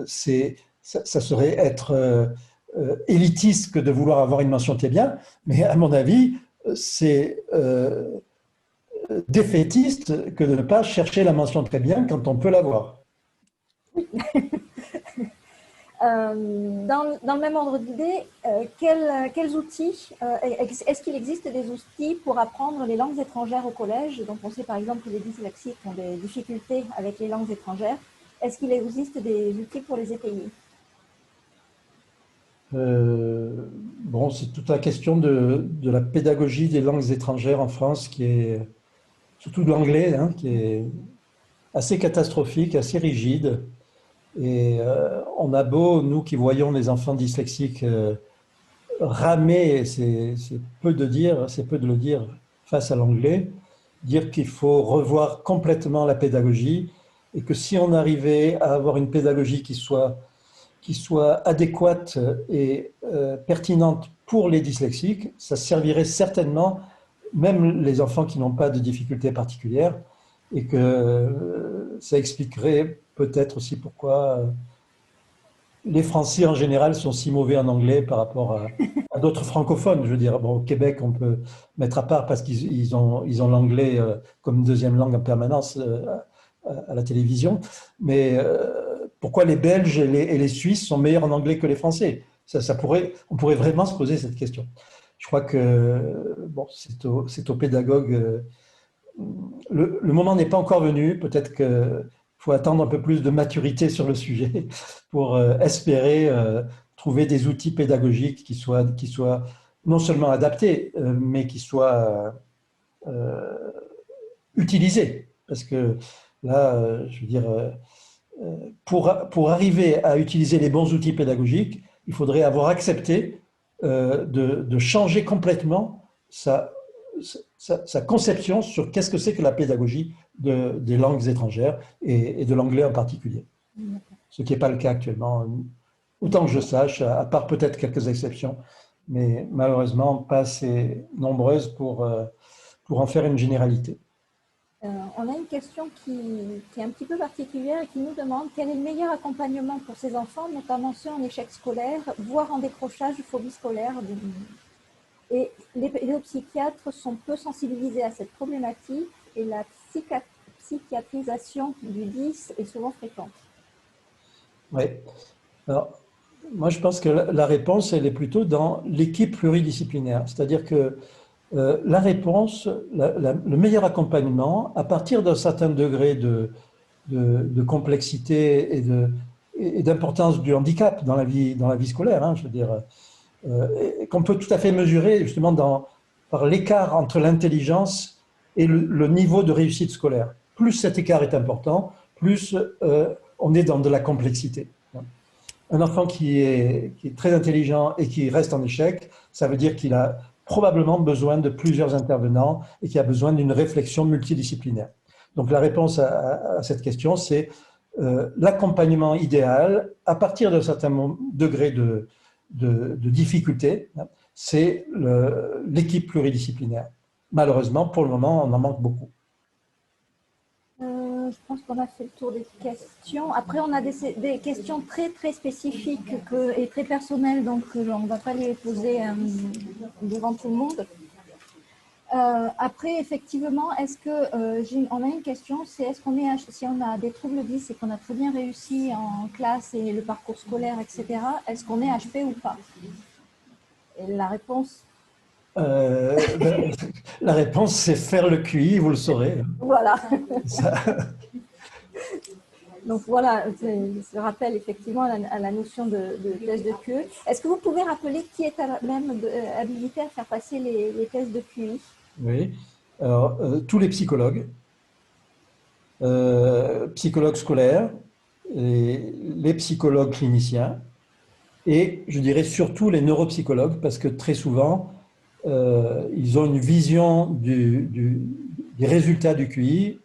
ça serait être élitiste que de vouloir avoir une mention très bien, mais à mon avis, c'est défaitiste que de ne pas chercher la mention très bien quand on peut l'avoir. Dans le même ordre d'idée, quels outils, est-ce qu'il existe des outils pour apprendre les langues étrangères au collège? Donc on sait par exemple que les dyslexiques ont des difficultés avec les langues étrangères. Est-ce qu'il existe des outils pour les étayer? Bon, c'est toute la question de la pédagogie des langues étrangères en France qui est surtout de l'anglais, hein, qui est assez catastrophique, assez rigide. Et on a beau, nous qui voyons les enfants dyslexiques ramer, c'est peu de dire, c'est peu de le dire face à l'anglais, dire qu'il faut revoir complètement la pédagogie et que si on arrivait à avoir une pédagogie qui soit adéquate et pertinente pour les dyslexiques, ça servirait certainement même les enfants qui n'ont pas de difficultés particulières et que ça expliquerait peut-être aussi pourquoi les Français en général sont si mauvais en anglais par rapport à d'autres francophones. Je veux dire, bon, au Québec, on peut mettre à part parce qu'ils ont l'anglais comme deuxième langue en permanence à la télévision. Mais pourquoi les Belges et les Suisses sont meilleurs en anglais que les Français? On pourrait vraiment se poser cette question. Je crois que bon, c'est aux pédagogues. Le moment n'est pas encore venu. Peut-être qu'il faut attendre un peu plus de maturité sur le sujet pour espérer trouver des outils pédagogiques qui soient non seulement adaptés, mais qui soient utilisés. Parce que là, je veux dire, pour arriver à utiliser les bons outils pédagogiques, il faudrait avoir accepté de changer complètement sa conception sur qu'est-ce que c'est que la pédagogie des langues étrangères et de l'anglais en particulier. Ce qui n'est pas le cas actuellement, autant que je sache, à part peut-être quelques exceptions, mais malheureusement pas assez nombreuses pour en faire une généralité. On a une question qui est un petit peu particulière et qui nous demande quel est le meilleur accompagnement pour ces enfants, notamment ceux en échec scolaire, voire en décrochage ou phobie scolaire. Et les pédopsychiatres sont peu sensibilisés à cette problématique et la psychiatrisation du 10 est souvent fréquente. Oui. Alors, moi, je pense que la réponse, elle est plutôt dans l'équipe pluridisciplinaire. C'est-à-dire que la réponse, le meilleur accompagnement, à partir d'un certain degré de complexité et d'importance du handicap dans la vie scolaire, hein, je veux dire, qu'on peut tout à fait mesurer justement par l'écart entre l'intelligence et le niveau de réussite scolaire. Plus cet écart est important, plus on est dans de la complexité. Un enfant qui est très intelligent et qui reste en échec, ça veut dire qu'il a probablement besoin de plusieurs intervenants et qu'il a besoin d'une réflexion multidisciplinaire. Donc la réponse à cette question, c'est l'accompagnement idéal à partir d'un certain degré de difficulté, c'est l'équipe pluridisciplinaire. Malheureusement, pour le moment, on en manque beaucoup. Je pense qu'on a fait le tour des questions. Après, on a des questions très, très spécifiques et très personnelles, donc on ne va pas les poser devant tout le monde. Après, effectivement, est-ce que on a une question, c'est est-ce qu'on est si on a des troubles 10 et qu'on a très bien réussi en classe et le parcours scolaire, etc., est-ce qu'on est HP ou pas? Et la réponse la réponse, c'est faire le QI, vous le saurez. Voilà. Donc voilà, je rappelle effectivement à la notion de test de QI. Est-ce que vous pouvez rappeler qui est même habilité à faire passer les tests de QI? Oui. Alors, tous les psychologues, psychologues scolaires, les psychologues cliniciens, et je dirais surtout les neuropsychologues, parce que très souvent, ils ont une vision des résultats du QI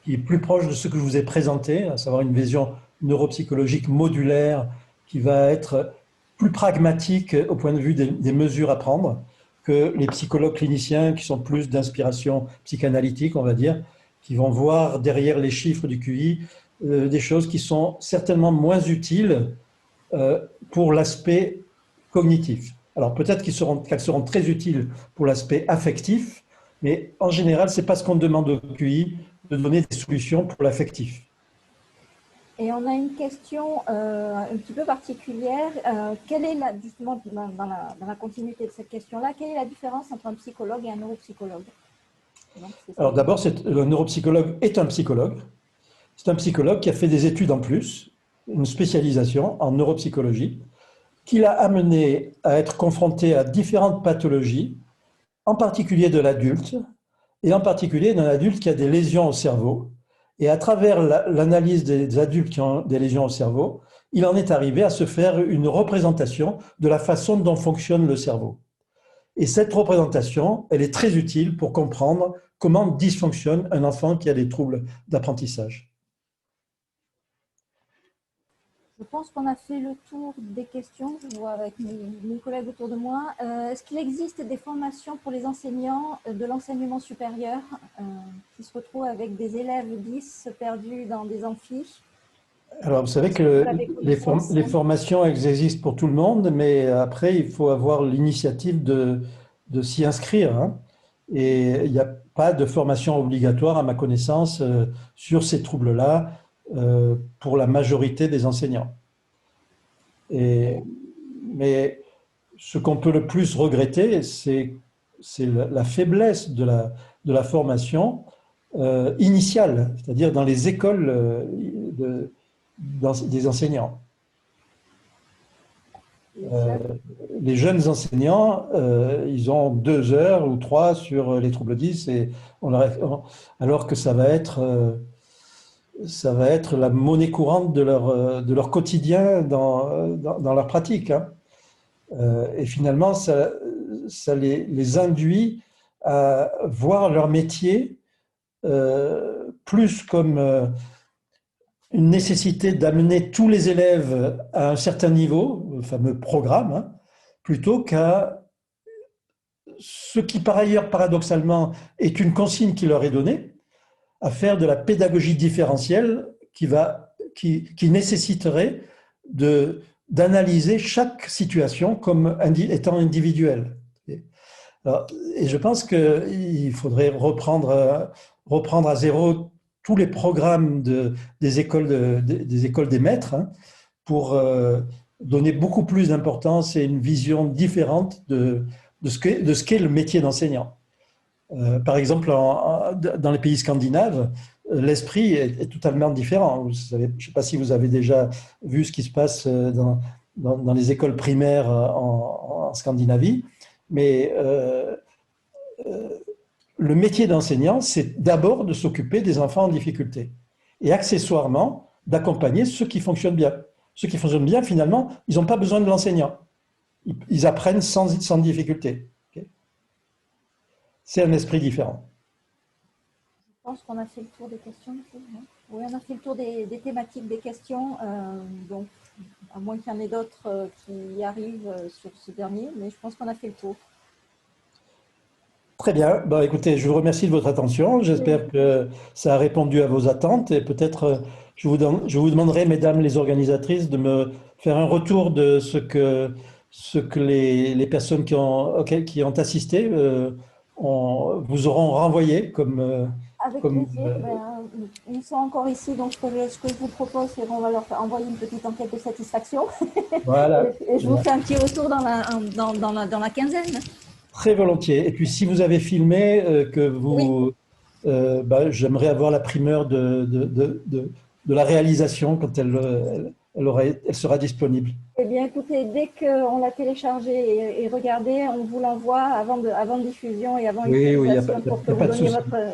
qui est plus proche de ce que je vous ai présenté, à savoir une vision neuropsychologique modulaire qui va être plus pragmatique au point de vue des mesures à prendre que les psychologues cliniciens qui sont plus d'inspiration psychanalytique, on va dire, qui vont voir derrière les chiffres du QI des choses qui sont certainement moins utiles pour l'aspect cognitif. Alors peut-être qu'elles seront très utiles pour l'aspect affectif, mais en général, ce n'est pas ce qu'on demande au QI, de donner des solutions pour l'affectif. Et on a une question un petit peu particulière. Quelle est justement dans la continuité de cette question-là, quelle est la différence entre un psychologue et un neuropsychologue? Alors d'abord, le neuropsychologue est un psychologue. C'est un psychologue qui a fait des études en plus, une spécialisation en neuropsychologie, qui l'a amené à être confronté à différentes pathologies, en particulier de l'adulte, et en particulier d'un adulte qui a des lésions au cerveau. Et à travers l'analyse des adultes qui ont des lésions au cerveau, il en est arrivé à se faire une représentation de la façon dont fonctionne le cerveau. Et cette représentation, elle est très utile pour comprendre comment dysfonctionne un enfant qui a des troubles d'apprentissage. Je pense qu'on a fait le tour des questions. Je vois avec mes collègues autour de moi. Est-ce qu'il existe des formations pour les enseignants de l'enseignement supérieur qui se retrouvent avec des élèves 10 perdus dans des amphis? Alors, vous savez que les formations, elles existent pour tout le monde, mais après, il faut avoir l'initiative de s'y inscrire, hein. Et il n'y a pas de formation obligatoire, à ma connaissance, sur ces troubles-là pour la majorité des enseignants. Mais ce qu'on peut le plus regretter, c'est la faiblesse de la formation initiale, c'est-à-dire dans les écoles des enseignants. Les jeunes enseignants, ils ont 2 heures ou 3 sur les troubles 10, alors que ça va être la monnaie courante de leur quotidien dans leur pratique, hein. Et finalement, ça les induit à voir leur métier plus comme une nécessité d'amener tous les élèves à un certain niveau, le fameux programme, hein, plutôt qu'à ce qui, par ailleurs, paradoxalement, est une consigne qui leur est donnée, à faire de la pédagogie différentielle qui nécessiterait d'analyser chaque situation comme étant individuelle. Et je pense qu'il faudrait reprendre à zéro tous les programmes des écoles des maîtres, hein, pour donner beaucoup plus d'importance et une vision différente de ce qu'est le métier d'enseignant. Par exemple, dans les pays scandinaves, l'esprit est totalement différent. Je ne sais pas si vous avez déjà vu ce qui se passe dans les écoles primaires en Scandinavie, mais le métier d'enseignant, c'est d'abord de s'occuper des enfants en difficulté et accessoirement d'accompagner ceux qui fonctionnent bien. Ceux qui fonctionnent bien, finalement, ils n'ont pas besoin de l'enseignant. Ils apprennent sans difficulté. Okay. C'est un esprit différent. Je pense qu'on a fait le tour des questions. Oui, on a fait le tour des thématiques des questions. Donc, à moins qu'il y en ait d'autres qui arrivent sur ce dernier, mais je pense qu'on a fait le tour. Très bien. Bon, écoutez, je vous remercie de votre attention. J'espère que ça a répondu à vos attentes et peut-être je vous demanderai, mesdames les organisatrices, de me faire un retour de ce que les personnes qui ont assisté vous auront renvoyé comme… Avec plaisir. Ils sont encore ici, donc ce que je vous propose, c'est qu'on va leur envoyer une petite enquête de satisfaction. Voilà. Et je vous fais un petit retour dans la quinzaine. Très volontiers. Et puis, si vous avez filmé, oui. J'aimerais avoir la primeur de la réalisation quand elle sera disponible. Eh bien, écoutez, dès qu'on l'a téléchargé et regardé, on vous l'envoie avant diffusion et avant utilisation pour que vous donniez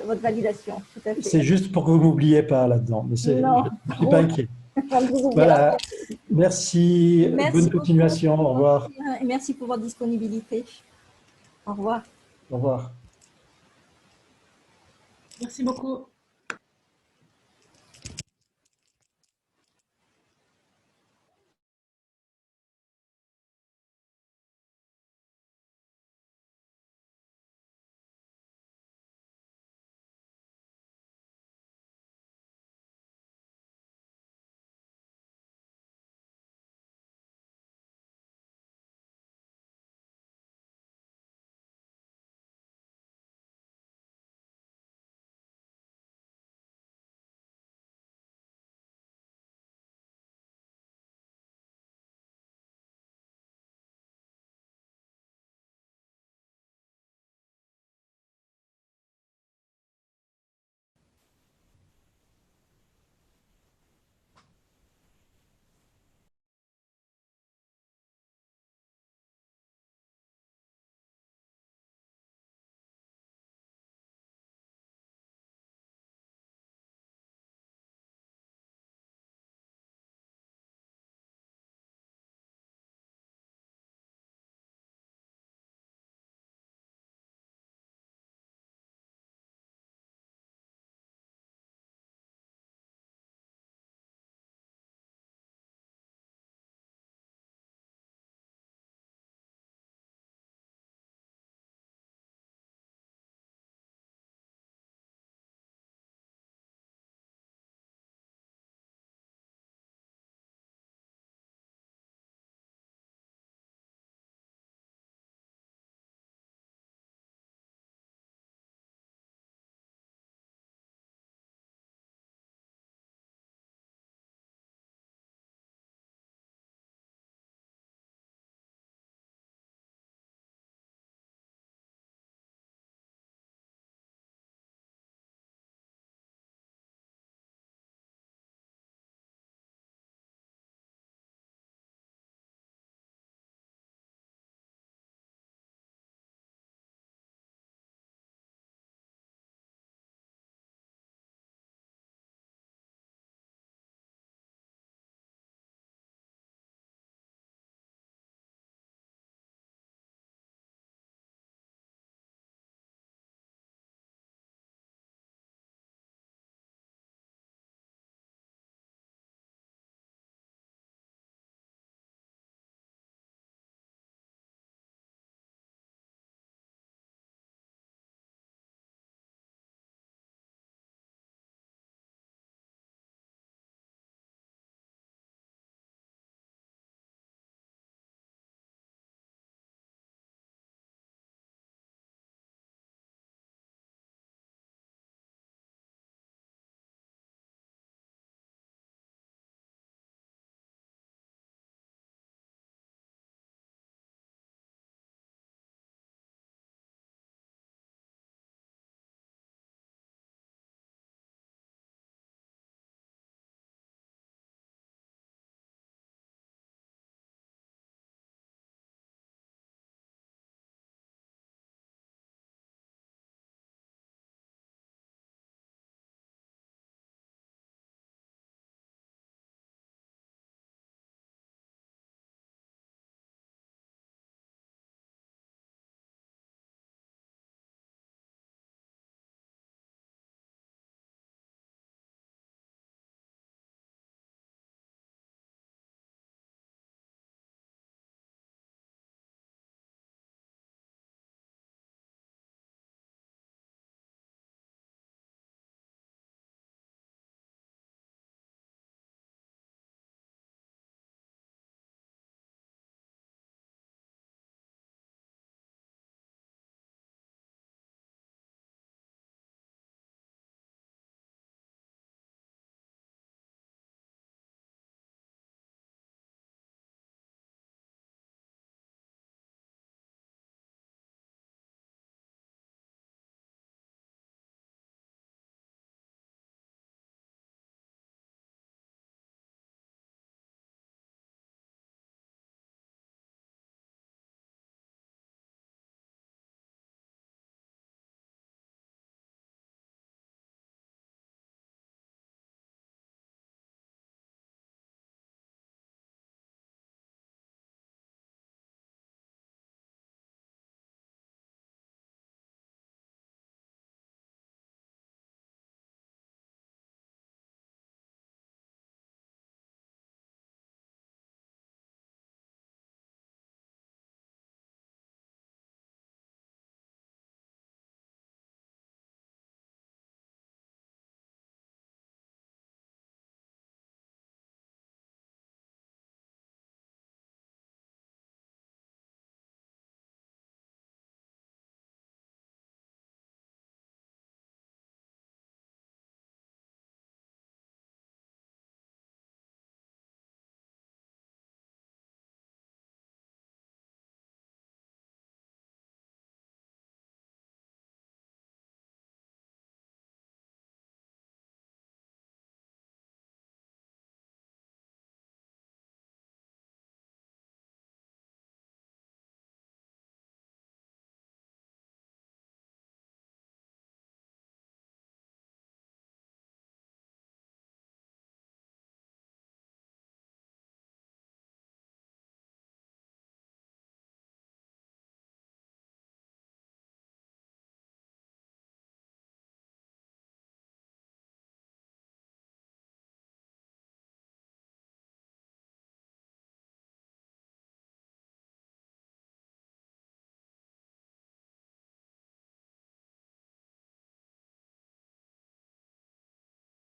votre validation. C'est juste pour que vous ne m'oubliez pas là-dedans. Mais je ne suis pas inquiet. Voilà. Merci. Bonne continuation. Au revoir. Et merci pour votre disponibilité. Au revoir. Au revoir. Merci beaucoup.